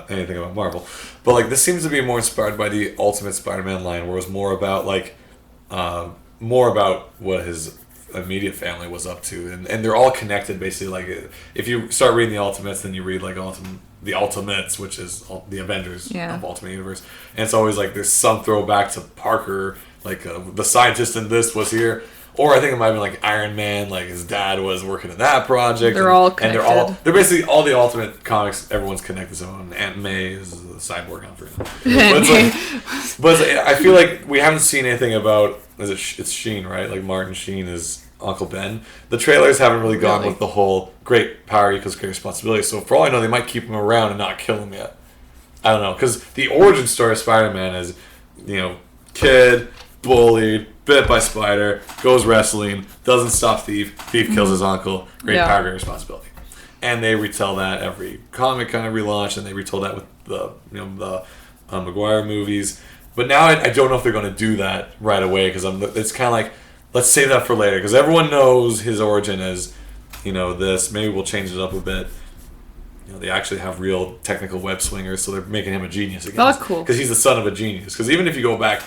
anything about Marvel, but like this seems to be more inspired by the Ultimate Spider-Man line, where it was more about what his immediate family was up to, and they're all connected basically. Like if you start reading the Ultimates, then you read like the Ultimates, which is the Avengers of Ultimate Universe, and it's always like there's some throwback to Parker, like the scientist in this was here, or I think it might be like Iron Man, like his dad was working in that project. They're all connected. And they're basically all the Ultimate comics. Everyone's connected. So Aunt May is the cyborg on for but I feel like we haven't seen anything about. It's Sheen, right? Like Martin Sheen is Uncle Ben. The trailers haven't really gone with the whole great power equals great responsibility. So for all I know, they might keep him around and not kill him yet. I don't know, because the origin story of Spider-Man is, kid, bullied, bit by spider, goes wrestling, doesn't stop thief kills his uncle, great power, great responsibility. And they retell that every comic kind of relaunch, and they retold that with the Maguire movies. But now I don't know if they're going to do that right away, because it's kind of like, let's save that for later, because everyone knows his origin is, this. Maybe we'll change it up a bit. They actually have real technical web swingers, so they're making him a genius again. That's cool. Because he's the son of a genius. Because even if you go back,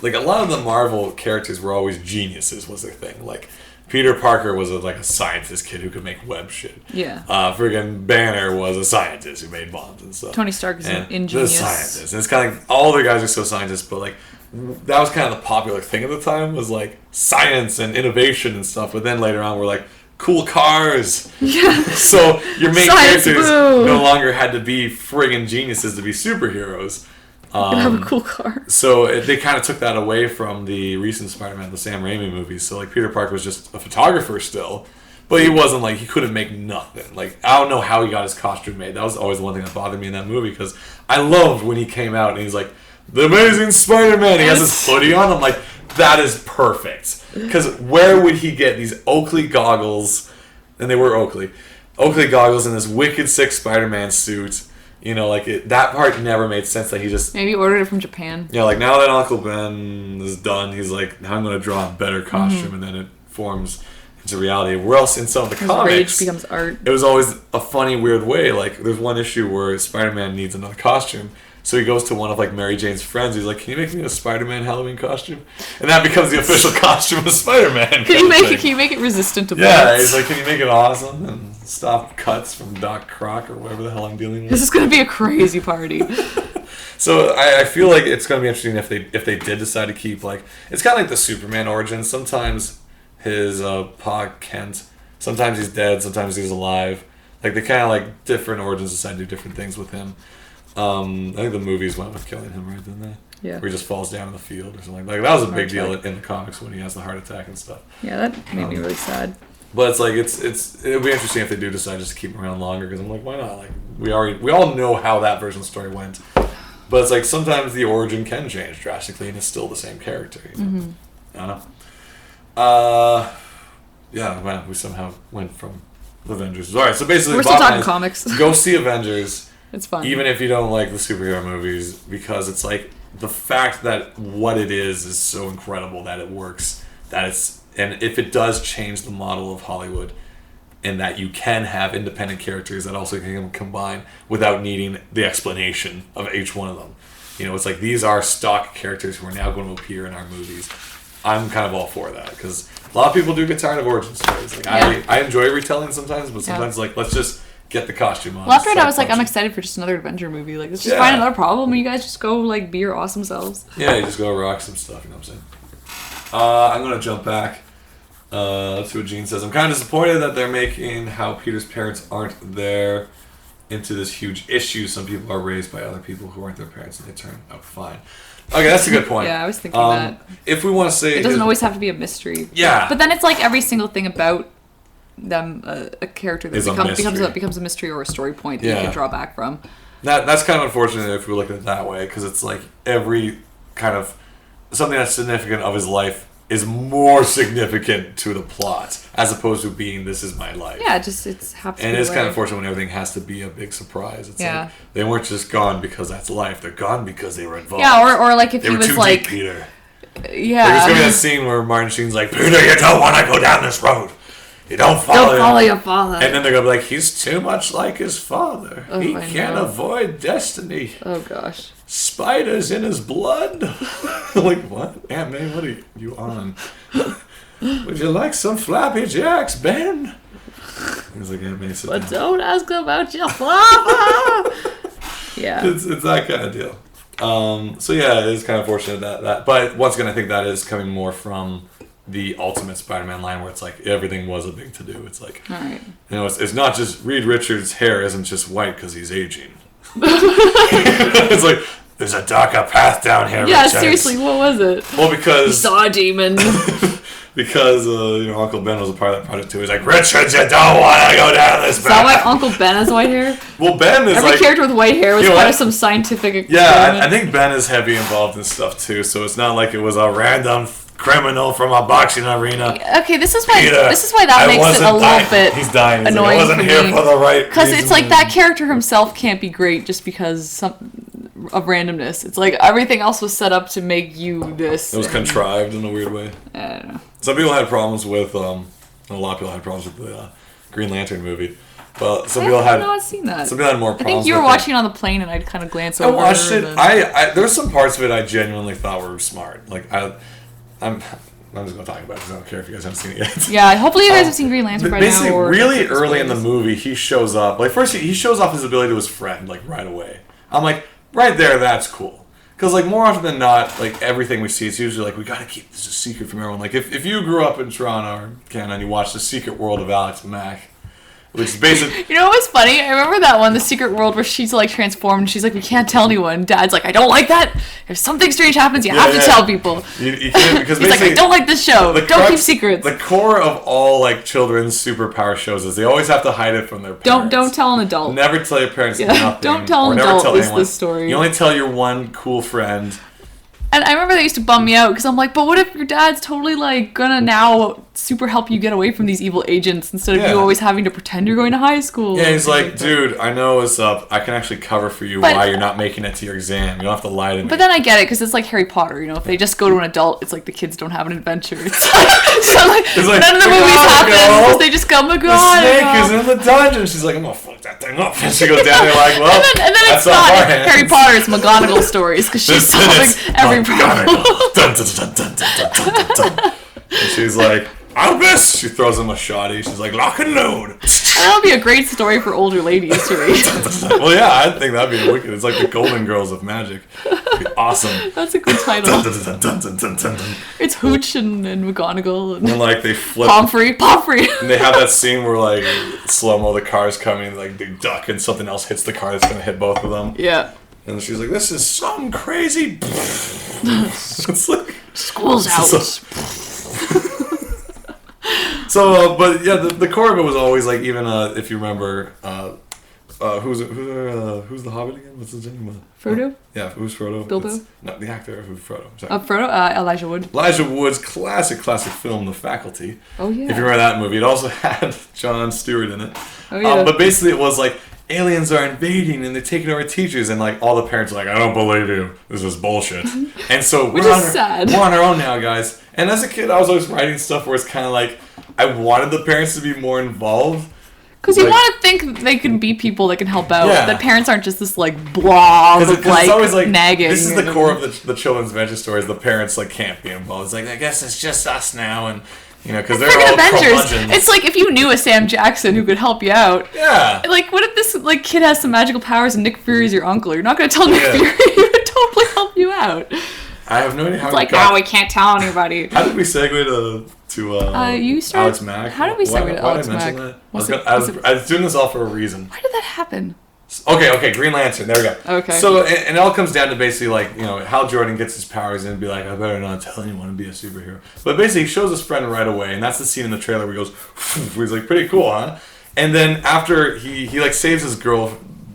like a lot of the Marvel characters were always geniuses, was their thing. Like Peter Parker was a scientist kid who could make web shit. Yeah. Friggin' Banner was a scientist who made bombs and stuff. Tony Stark is an ingenious. The scientist. And it's kind of like all the guys are so scientists, but like that was kind of the popular thing at the time, was like science and innovation and stuff. But then later on we're like, cool cars. Yeah. So your main Science, characters boo. no longer had to be friggin' geniuses to be superheroes. You can have a cool car. So they kind of took that away from the recent Spider-Man, the Sam Raimi movies. So like Peter Parker was just a photographer still, but he wasn't like, he couldn't make nothing. Like I don't know how he got his costume made. That was always the one thing that bothered me in that movie, because I loved when he came out and he's like, the Amazing Spider-Man. He has his hoodie on. I'm like, that is perfect. Because where would he get these Oakley goggles? And they were Oakley goggles and this wicked sick Spider-Man suit. That part never made sense, that he just... Maybe ordered it from Japan. Yeah, like now that Uncle Ben is done, he's like, now I'm going to draw a better costume, and then it forms into reality. Where else in some of the comics... Rage becomes art. It was always a funny, weird way. Like, there's one issue where Spider-Man needs another costume. So he goes to one of like Mary Jane's friends. He's like, "Can you make me a Spider-Man Halloween costume?" And that becomes the official costume of Spider-Man. Can you make it resistant to bullets? Yeah, he's like, "Can you make it awesome and stop cuts from Doc Croc or whatever the hell I'm dealing with?" This is gonna be a crazy party. So I feel like it's gonna be interesting if they did decide to keep it's kind of like the Superman origin. Sometimes his Pa Kent, sometimes he's dead, sometimes he's alive. Like they kind of like different origins decide to do different things with him. I think the movies went with killing him, right? Didn't they? Yeah. Where he just falls down in the field or something. Like that was a big deal in the comics when he has the heart attack and stuff. Yeah, that made me really sad. But it's like it'll be interesting if they do decide just to keep him around longer, because I'm like, why not? Like we all know how that version of the story went. But it's like sometimes the origin can change drastically and it's still the same character. Mm-hmm. I don't know. Yeah, we somehow went from Avengers. All right, so basically, we're still talking comics. Go see Avengers. It's fun. Even if you don't like the superhero movies, because it's like the fact that what it is so incredible that it works. And if it does change the model of Hollywood, and that you can have independent characters that also can combine without needing the explanation of each one of them. You know, it's like these are stock characters who are now going to appear in our movies. I'm kind of all for that because a lot of people do get tired of origin stories. Like I enjoy retelling sometimes, but sometimes like let's just get the costume on. Well, after it, I was like, I'm excited for just another adventure movie. Like, let's just find another problem and you guys just go like be your awesome selves. Yeah, you just go rock some stuff. You know what I'm saying? I'm gonna jump back. Let's see what Gene says. I'm kind of disappointed that they're making how Peter's parents aren't there into this huge issue. Some people are raised by other people who aren't their parents and they turn out fine. Okay, that's a good point. Yeah, I was thinking that. If we want to say... It doesn't always have to be a mystery. Yeah. But then it's like every single thing about them, a character that becomes a mystery or a story point that you can draw back from. That's kind of unfortunate if we look at it that way, because it's like every kind of... Something that's significant of his life is more significant to the plot as opposed to being this is my life. Yeah, it's happens. And it is kind of unfortunate when everything has to be a big surprise. It's like they weren't just gone because that's life. They're gone because they were involved. Yeah, or like if he was like deep, Peter. Yeah. There's gonna be that scene where Martin Sheen's like, Peter, you don't want to go down this road. You don't follow your father. And then they're gonna be like, he's too much like his father. He can't avoid destiny. Oh gosh. Spiders in his blood. Like, what? Aunt May, what are you on? Would you like some Flappy Jacks, Ben? He's like, Aunt May, sit down. But don't ask about your father. Yeah. It's that kind of deal. So yeah, it is kind of fortunate that but once again, I think that is coming more from the Ultimate Spider-Man line where it's like everything was a big to-do. It's like, all right. You know, it's not just Reed Richards' hair isn't just white because he's aging. It's like, there's a darker path down here, Yeah, Richards. Seriously, what was it? Well, because... He saw a demon. Because, Uncle Ben was a part of that project too. He's like, Richards, you don't want to go down this path. Is that why Uncle Ben has white hair? Well, Ben is Every character with white hair was part of some scientific experiment. Yeah, I think Ben is heavy involved in stuff too, so it's not like it was a random criminal from a boxing arena. Okay, this is why that makes it a little bit He's dying. annoying I wasn't here for the right because it's like that character himself can't be great just because of randomness. It's like everything else was set up to make you this. It was contrived in a weird way. I don't know. Some people had problems with, a lot of people had problems with the Green Lantern movie. Well, some people had. I've not seen that. Some people had more problems. I think you were watching it on the plane, and I'd kind of glance over. I watched it. There were some parts of it I genuinely thought were smart. Like I'm just gonna talk about it because I don't care if you guys haven't seen it yet. Yeah, hopefully you guys have seen Green Lantern by now. Basically, really early in the movie, he shows up. Like first, he shows off his ability to his friend, like right away. I'm like, right there, that's cool. Because like more often than not, like everything we see, it's usually like we gotta keep this a secret from everyone. Like if you grew up in Toronto or Canada and you watched The Secret World of Alex Mack, which is basically... You know what was funny? I remember that one, The Secret World, where she's like transformed and she's like, we can't tell anyone. Dad's like, I don't like that. If something strange happens, you have to tell people. You can't, because he's like, I don't like this show. Don't keep secrets. The core of all like children's superpower shows is they always have to hide it from their parents. Don't tell an adult. Never tell your parents nothing. Don't tell an adult is the story. You only tell your one cool friend. And I remember that used to bum me out because I'm like, but what if your dad's totally like gonna now super help you get away from these evil agents instead of you always having to pretend you're going to high school? Yeah, he's like, dude, I know what's up. I can actually cover for you why you're not making it to your exam. You don't have to lie to me. But then I get it because it's like Harry Potter. You know, if they just go to an adult, it's like the kids don't have an adventure. It's like none of the movies happen because they just come. The snake is in the dungeon. She's like, I'm gonna fuck that thing up. And she goes down there like, well, and then it's not Harry Potter. It's McGonagall stories because she's solving every problem. Dun, dun, dun, dun, dun, dun, dun, dun. And she's like, Albus! She throws him a shoddy. She's like, lock and load. That would be a great story for older ladies to read. Well, yeah, I think that'd be wicked. It's like the Golden Girls of magic. It'd be awesome. That's a good title. It's Hooch and McGonagall. And like they flip. Pomfrey. And they have that scene where like slow-mo, the car's coming, like they duck and something else hits the car that's going to hit both of them. Yeah. And she's like, this is some crazy... It's like... School's out. But yeah, the core of it was always like, even if you remember, who's the Hobbit again? What's his name? Frodo? Yeah, who's Frodo? Bilbo? No, the actor who's Frodo. Sorry. Frodo? Elijah Wood. Elijah Wood's classic film, The Faculty. Oh, yeah. If you remember that movie, it also had Jon Stewart in it. Oh, yeah. But basically it was like, aliens are invading and they're taking over teachers, and like all the parents are like, I don't believe you. This is bullshit. And so Which is sad. We're on our own now, guys. And as a kid, I was always writing stuff where it's kind of like I wanted the parents to be more involved. Because you want to think they can be people that can help out. Yeah. That parents aren't just this like blob of it's always like nagging. This is the core of the children's adventure stories. The parents like can't be involved. It's like, I guess it's just us now, and because they're all curmudgeons. It's like if you knew a Sam Jackson who could help you out. Yeah. Like, what if this like kid has some magical powers and Nick Fury's your uncle? You're not going to tell Nick Fury. He would totally help you out. I have no idea how. It's like, we can't tell anybody. How did we segue to you started, Alex Mack? How did we segue to Alex Mack? I was doing this all for a reason. Why did that happen? Okay, Green Lantern. There we go. Okay. So, and it all comes down to basically like, Hal Jordan gets his powers and be like, I better not tell anyone to be a superhero. But basically, he shows his friend right away, and that's the scene in the trailer where he goes, he's like, pretty cool, huh? And then after he like saves his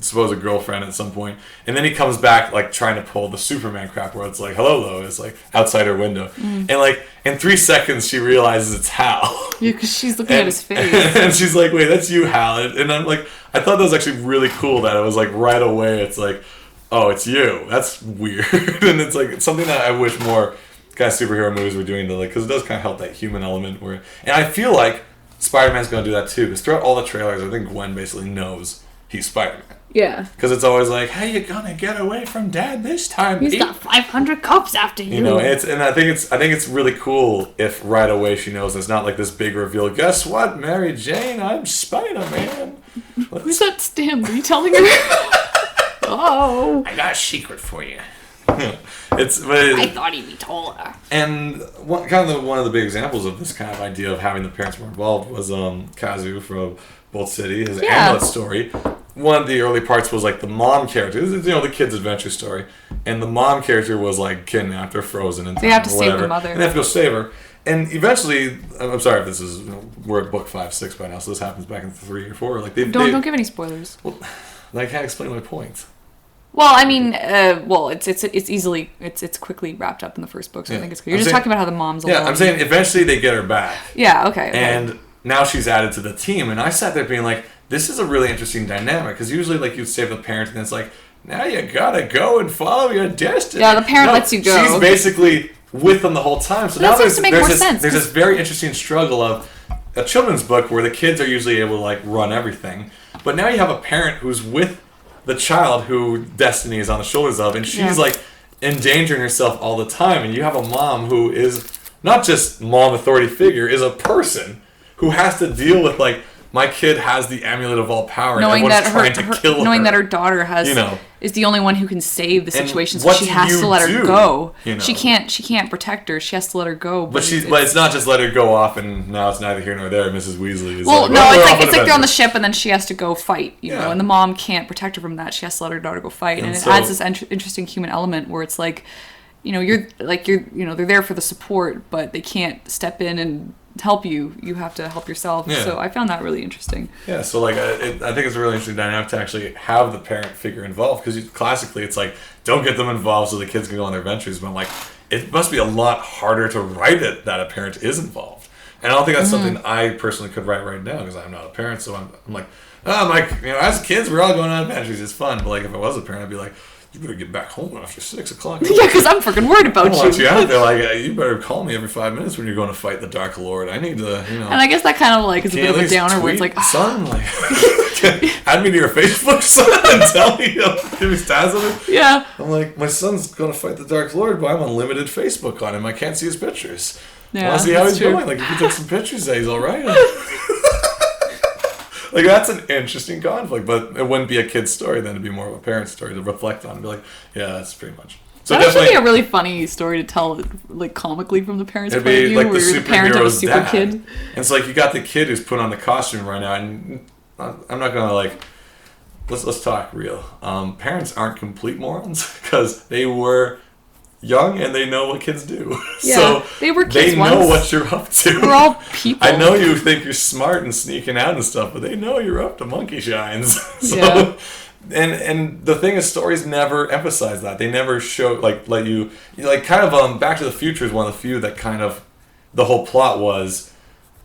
supposed girlfriend at some point, and then he comes back like trying to pull the Superman crap where it's like, hello Lois, like outside her window, and like in 3 seconds she realizes it's Hal. Yeah, because she's looking at his face, and she's like, wait, that's you, Hal. And I'm like, I thought that was actually really cool that it was like right away it's like, oh, it's you. That's weird. And it's like it's something that I wish more kind of superhero movies were doing, to like, because it does kind of help that human element and I feel like Spider-Man's going to do that too, because throughout all the trailers I think Gwen basically knows he's Spider-Man. Yeah. Because it's always like, how you gonna get away from Dad this time? He's got 500 cops after you. And I think it's really cool if right away she knows it's not like this big reveal. Guess what, Mary Jane? I'm Spider-Man. Who's that Stan Lee telling her? Oh. I got a secret for you. I thought he'd be taller. And one of the big examples of this kind of idea of having the parents more involved was Kazu from Bolt City, his amulet story. One of the early parts was like the mom character. This is, the kid's adventure story. And the mom character was like kidnapped or frozen in time. They have to or whatever, save the mother. And they have to go save her. And eventually, I'm sorry if this is, we're at book 5, 6 by now, so this happens back in 3 or 4. Like don't give any spoilers. Well, I can't explain my point. Well, I mean, it's quickly wrapped up in the first book, so I think it's good. You're just talking about how the mom's alone. Yeah, I'm saying eventually they get her back. Yeah, okay. And now she's added to the team, and I sat there being like, this is a really interesting dynamic, because usually like you save the parent and it's like, now you gotta go and follow your destiny. Yeah, the parent lets you go. She's basically with them the whole time. So now there's this very interesting struggle of a children's book where the kids are usually able to like run everything, but now you have a parent who's with the child who destiny is on the shoulders of, and she's like endangering herself all the time, and you have a mom who is not just mom authority figure, is a person who has to deal with like, my kid has the amulet of all power, knowing and everyone's that trying to kill her. Knowing that her daughter is the only one who can save the situation, so she has to let her go. She can't protect her. She has to let her go. But it's not just let her go off, and now it's neither here nor there. Mrs. Weasley is it's like they're on the ship, and then she has to go fight. You know, and the mom can't protect her from that. She has to let her daughter go fight, and it adds this interesting human element where it's like, they're there for the support, but they can't step in and help you. You have to help yourself. Yeah. So I found that really interesting. Yeah, so like I think it's a really interesting dynamic to actually have the parent figure involved, because classically it's like, don't get them involved so the kids can go on their adventures, but I'm like, it must be a lot harder to write it that a parent is involved. And I don't think that's something I personally could write right now, because I'm not a parent, so I'm like, as kids we're all going on adventures, it's fun, but like if I was a parent I'd be like, you better get back home after 6 o'clock. Yeah, because I'm freaking worried about you. I want you out there. Like, you better call me every 5 minutes when you're going to fight the Dark Lord. I need to, And I guess that kind of like is a bit of a downer where it's like, son, like, add me to your Facebook, son, and tell me, give me stats of it. Yeah. I'm like, my son's going to fight the Dark Lord, but I'm on limited Facebook on him. I can't see his pictures. Yeah, I want to see how he's doing. Like, if he took some pictures, he's all right. Like, that's an interesting conflict, but it wouldn't be a kid's story, then it'd be more of a parent's story to reflect on and be like, yeah, that's pretty much. So that would be a really funny story to tell, like, comically from the parents' point of view, like where you're the parent of a super kid. And it's like, you got the kid who's put on the costume right now, and I'm not going to, like, let's talk real. Parents aren't complete morons, because they were young and they know what kids do. Yeah, so they were kids they know what you're up to. We're all people. I know you think you're smart and sneaking out and stuff, but they know you're up to monkey shines. So, yeah. And the thing is, stories never emphasize that. They never show, like, let you like, kind of Back to the Future is one of the few that kind of, the whole plot was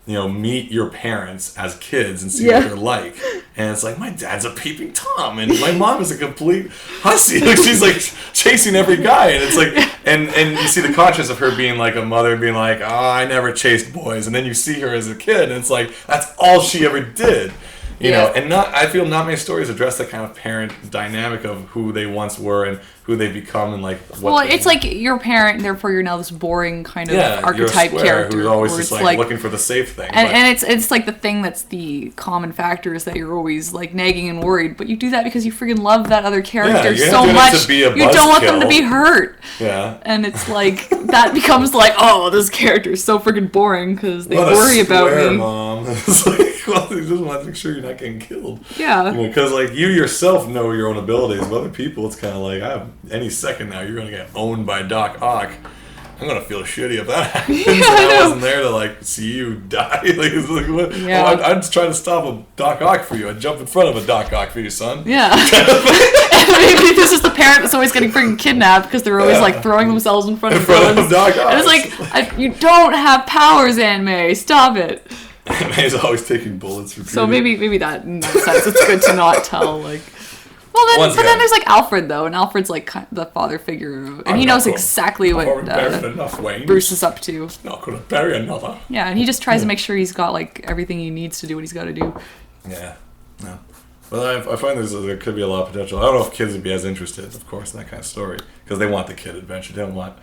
meet your parents as kids and see what they're like. And it's like, my dad's a peeping Tom, and my mom is a complete hussy. Like, she's like chasing every guy, and it's like, and you see the contrast of her being like a mother, being like, oh, I never chased boys, and then you see her as a kid, and it's like that's all she ever did. You know, and I feel not many stories address that kind of parent dynamic of who they once were and who they become and like what. Well, it's like you're a parent, and therefore you're now this boring kind of archetype you're a character who's always just like looking for the safe thing. And it's like the thing that's the common factor is that you're always like nagging and worried, but you do that because you freaking love that other character so much. You don't want them to be hurt. Yeah. And it's like that becomes like, oh, this character is so freaking boring because they worry about me. Mom. It's like, well, you just want to make sure you're not getting killed. Yeah. Because like you yourself know your own abilities, but other people, it's kind of like, any second now you're gonna get owned by Doc Ock. I'm gonna feel shitty if that happens. I wasn't there to like see you die. Like, it's like what? Yeah. Oh, I'm just trying to stop a Doc Ock for you. I'd jump in front of a Doc Ock for you, son. Yeah. And maybe this is the parent that's always getting freaking kidnapped because they're always like throwing themselves in front of Doc Ock. And it's like, you don't have powers, Anne-May. Stop it. Anne-May's always taking bullets for Peter. So maybe that in that sense it's good to not tell like. Well, then there's like Alfred though, and Alfred's like the father figure, and he knows exactly what Bruce is up to. Not gonna bury another. Yeah, and he just tries to make sure he's got like everything he needs to do what he's got to do. Yeah, no. Well, I find there could be a lot of potential. I don't know if kids would be as interested, of course, in that kind of story because they want the kid adventure. They don't want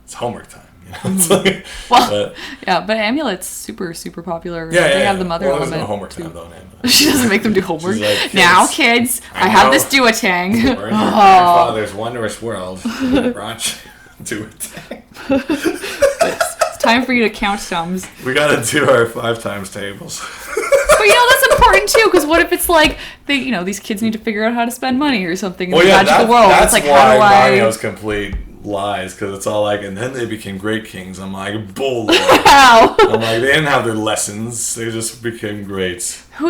it's homework time. It's like, but Amulet's super popular. They have the mother element. There's no homework time though, Amulet. She doesn't make them do homework. Like, now, kids, I have this duotang. We're in your grandfather's wondrous world. Brought duotang. It's time for you to count sums. We gotta do our 5 times tables. But that's important too, because what if it's like these kids need to figure out how to spend money or something in the magical world? That's it's like, why how do Narnia's complete lies, because it's all like, and then they became great kings. I'm like, bull. Wow. I'm like, they didn't have their lessons. They just became great.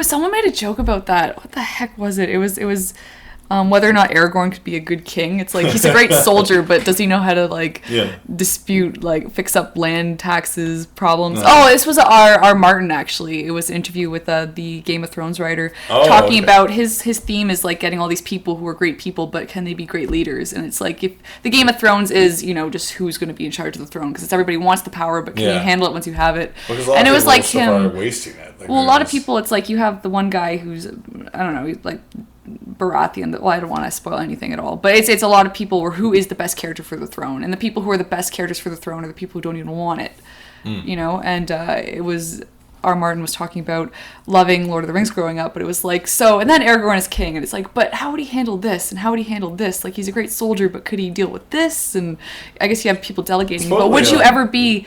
Someone made a joke about that. What the heck was it? It was whether or not Aragorn could be a good king. It's like he's a great soldier, but does he know how to dispute, fix up land taxes problems? No. Oh, this was our Martin actually. It was an interview with the Game of Thrones writer talking about his theme is like getting all these people who are great people, but can they be great leaders? And it's like if the Game of Thrones is just who's going to be in charge of the throne, because it's everybody wants the power, but can you handle it once you have it? And it was like him. Wasting it. A lot of people, it's like you have the one guy who's I don't know, like Baratheon. Well, I don't want to spoil anything at all, but it's a lot of people who is the best character for the throne, and the people who are the best characters for the throne are the people who don't even want it. And it was R. Martin was talking about loving Lord of the Rings growing up, but it was like and then Aragorn is king, and it's like, but how would he handle this, and how would he handle this? Like, he's a great soldier, but could he deal with this? And I guess you have people delegating, but would you ever be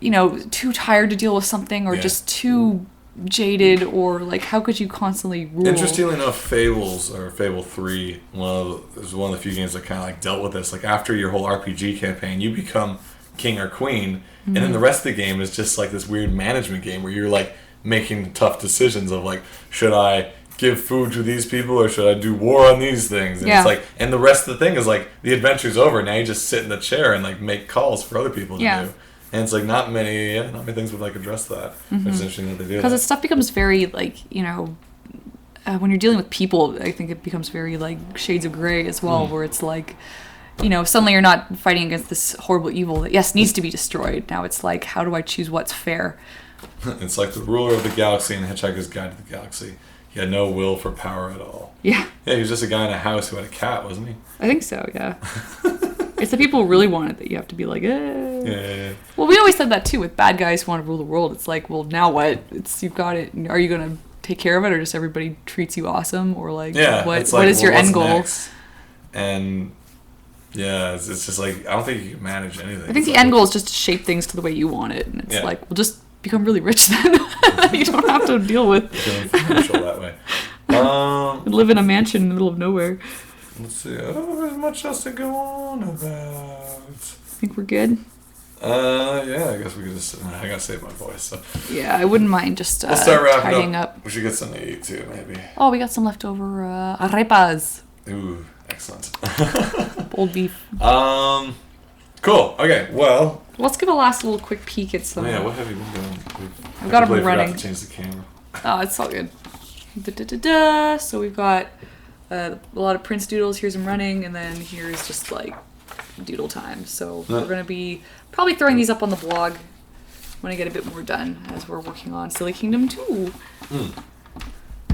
too tired to deal with something, or just too jaded, or like how could you constantly rule? Interestingly enough, Fables or Fable 3 was one of the few games that kind of like dealt with this. Like, after your whole RPG campaign, you become king or queen, and then the rest of the game is just like this weird management game where you're like making tough decisions of like, should I give food to these people or should I do war on these things? And it's like, and the rest of the thing is like, the adventure's over, now you just sit in the chair and like make calls for other people to do. And it's like not many things would like address that. It's interesting that they do. Because stuff becomes very like when you're dealing with people, I think it becomes very like shades of gray as well, where it's like suddenly you're not fighting against this horrible evil that needs to be destroyed. Now it's like, how do I choose what's fair? It's like the ruler of the galaxy in Hitchhiker's Guide to the Galaxy. He had no will for power at all. Yeah, he was just a guy in a house who had a cat, wasn't he? I think so. Yeah. It's the people who really want it that you have to be like, Yeah. Well, we always said that too with bad guys who want to rule the world. It's like, well, now what? You've got it. Are you going to take care of it, or just everybody treats you awesome, or like, what is your end goal? Next? And it's just like, I don't think you can manage anything. I think the end goal is just to shape things to the way you want it, and it's like, well, just become really rich then. You don't have to deal with. Control that way. Live in a mansion in the middle of nowhere. Let's see. There's much else to go on about. Think we're good? I guess we could just. I gotta save my voice. So. Yeah, I wouldn't mind just we'll start wrapping tidying up. We should get something to eat too, maybe. Oh, we got some leftover arepas. Ooh, excellent. Old beef. Cool. Okay. Well. Let's give a last little quick peek at some. Oh, yeah. What have you been doing? I've got them running. Forgot to change the camera. Oh, it's all good. Da-da-da-da. So we've got a lot of Prince doodles. Here's them running, and then here's just like doodle time. So we're going to be probably throwing these up on the blog when I get a bit more done as we're working on Silly Kingdom 2.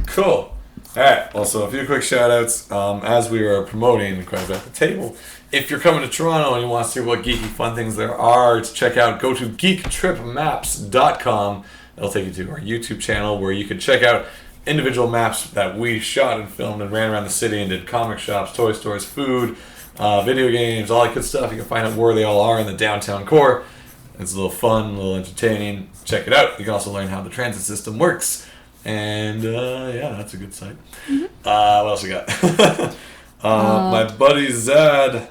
Cool. Alright, also a few quick shout outs. As we were promoting quite a bit at the table, if you're coming to Toronto and you want to see what geeky fun things there are to check out, go to geektripmaps.com. It'll take you to our YouTube channel where you can check out individual maps that we shot and filmed and ran around the city and did comic shops, toy stores, food, video games, all that good stuff. You can find out where they all are in the downtown core. It's a little fun, a little entertaining. Check it out. You can also learn how the transit system works. And yeah, that's a good site. What else we got? My buddy Zad,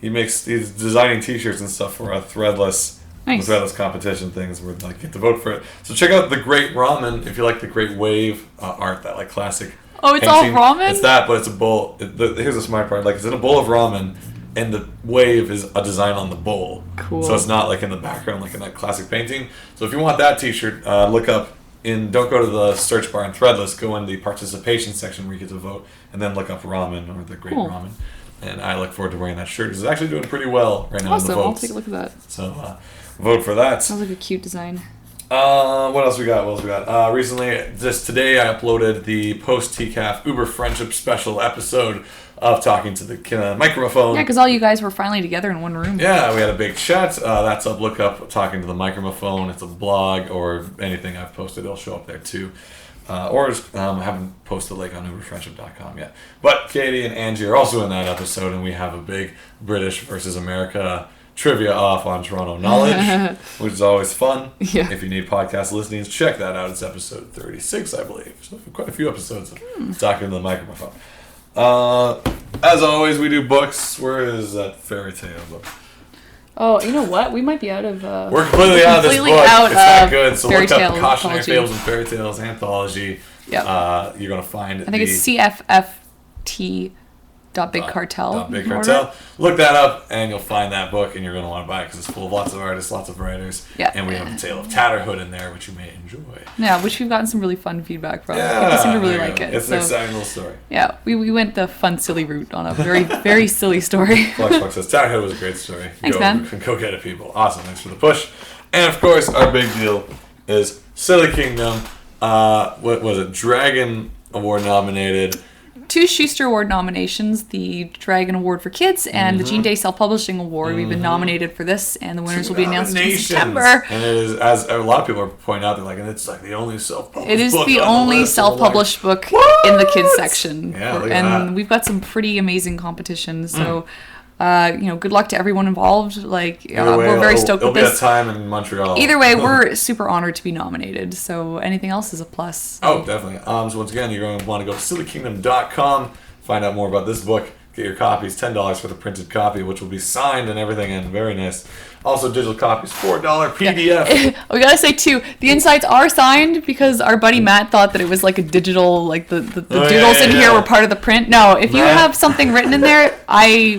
he's designing t-shirts and stuff for a Threadless competition things where like get to vote for it. So check out the Great Ramen if you like the Great Wave art, that like classic. Oh, it's all ramen? It's that, but it's a bowl. Here's the smart part: like it's in a bowl of ramen, and the wave is a design on the bowl. Cool. So it's not like in the background, like in that classic painting. So if you want that T-shirt, look up. Don't go to the search bar in Threadless. Go in the participation section where you get to vote, and then look up ramen or the Great Ramen. And I look forward to wearing that shirt because it's actually doing pretty well right now in the votes. Awesome, I'll take a look at that. So vote for that. Sounds like a cute design. What else we got? Recently, just today, I uploaded the post TCAF Uber Friendship special episode of talking to the microphone. Yeah, because all you guys were finally together in one room. Yeah, we had a big chat. That's up. Look up talking to the microphone. It's a blog or anything I've posted. It'll show up there too. I haven't posted like on uberfriendship.com yet. But Katie and Angie are also in that episode, and we have a big British versus America trivia off on Toronto knowledge, which is always fun. Yeah. If you need podcast listening, check that out. It's episode 36, I believe. So quite a few episodes of talking to the microphone. As always, we do books. Where is that fairy tale book? Oh, you know what? We might be out of. We're completely out of this book. It's not good. So look up Cautionary Anthology. Fables and Fairy Tales Anthology. Yep. You're gonna find. I think it's CFFT. Big Cartel. Big Cartel. Look that up, and you'll find that book, and you're going to want to buy it because it's full of lots of artists, lots of writers. Yeah. And we have the Tale of Tatterhood in there, which you may enjoy. Yeah, which we've gotten some really fun feedback from. Yeah, People seem to really like it. It's an exciting little story. Yeah, we went the fun, silly route on a very, very silly story. Flux says Tatterhood was a great story. Thanks, man. Go get it, people. Awesome. Thanks for the push. And of course, our big deal is Silly Kingdom. What was it? Dragon Award nominated. 2 Schuster Award nominations, the Dragon Award for Kids and the Gene Day Self-Publishing Award. We've been nominated for this, and the winners will be announced in September. And it is, as a lot of people are pointing out, they're like, and it's like the only self-published book. It is the only self-published book in the kids section. Yeah, and we've got some pretty amazing competitions, so... good luck to everyone involved. We're very stoked with this. It'll be a time in Montreal. Either way, we're super honored to be nominated. So anything else is a plus. Oh, definitely. So once again, you're going to want to go to sillykingdom.com, find out more about this book, get your copies, $10 for the printed copy, which will be signed and everything, and very nice. Also, digital copies, $4 PDF. Yeah. We gotta say too, the insides are signed because our buddy Matt thought that it was like a digital, like the doodles in here were part of the print. No, if you have something written in there,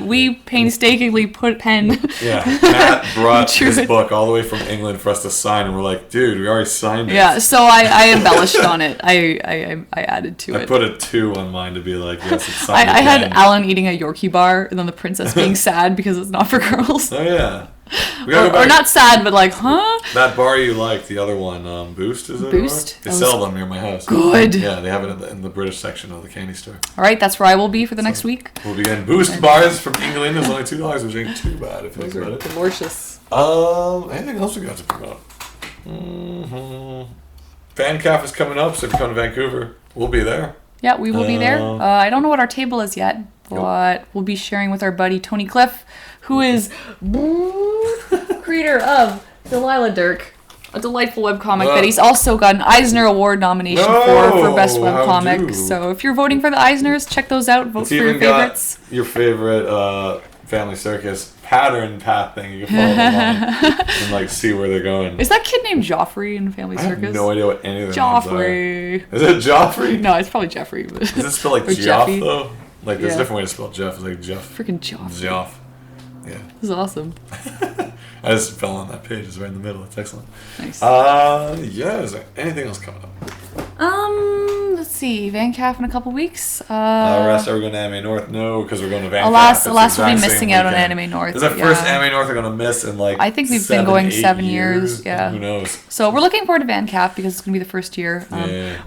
we painstakingly put pen. Yeah, Matt brought his book all the way from England for us to sign, and we're like, dude, we already signed it. Yeah, so I embellished on it. I added to it. I put a 2 on mine to be like, yes, it's signed. I had Alan eating a Yorkie bar, and then the princess being sad because it's not for girls. Oh yeah. Or not sad, but like, huh? That bar you like, the other one, Boost, is it? Boost? They sell them near my house. Good. Yeah, they have it in the British section of the candy store. All right, that's where I will be for the next week. We'll be getting Boost bars from England. It's only $2, which ain't too bad if you think about it. Delicious. Anything else we got to promote? Fan Caf is coming up, so if you come to Vancouver, we'll be there. Yeah, we will be there. I don't know what our table is yet, but we'll be sharing with our buddy Tony Cliff, who is creator of Delilah Dirk, a delightful webcomic that he's also got an Eisner Award nomination for Best Webcomic. So if you're voting for the Eisners, check those out. Vote for your favorites. Your favorite Family Circus pattern path thing. You can follow along and see where they're going. Is that kid named Joffrey in Family Circus? I have no idea what any of their Joffrey. names are. Is it Joffrey? No, it's probably Jeffrey. But is it spelled like Geoff though? Like there's a different way to spell Jeff. It's like Jeff. Freaking Joff. Joff. Yeah. This is awesome. I just fell on that page. It's right in the middle. It's excellent. Nice. Yeah. Is there anything else coming up? Let's see. VanCaf in a couple weeks. Rest, are we going to Anime North? No, because we're going to VanCaf. Alas, we'll be missing out on Anime North. It's the first Anime North we're going to miss in like I think we've been going 7 years. Yeah. Who knows? So we're looking forward to VanCaf because it's going to be the first year.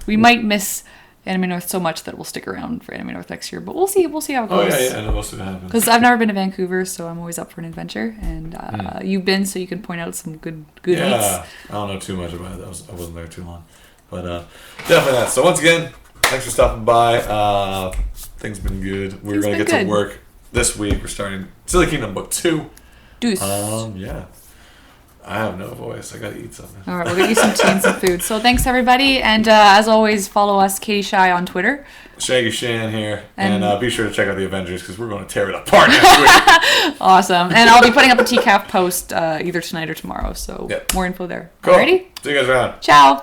We might miss Anime North so much that we'll stick around for Anime North next year, but we'll see. We'll see how it goes. Oh yeah, I know most of it happens. Because I've never been to Vancouver, so I'm always up for an adventure. And you've been, so you can point out some good eats. I don't know too much about it. I wasn't there too long, but definitely that. So once again, thanks for stopping by. Things been good. We're gonna get to work this week. We're starting Silly Kingdom Book 2. Deuce. Yeah. I have no voice. I gotta eat something. All right, we'll get you some tea and some food. So thanks everybody, and as always, follow us, Katie Shy, on Twitter. Shaggy Shan here, and be sure to check out the Avengers because we're going to tear it apart next week. Awesome, and I'll be putting up a TCAF post either tonight or tomorrow. So more info there. Cool. Alrighty. See you guys around. Ciao.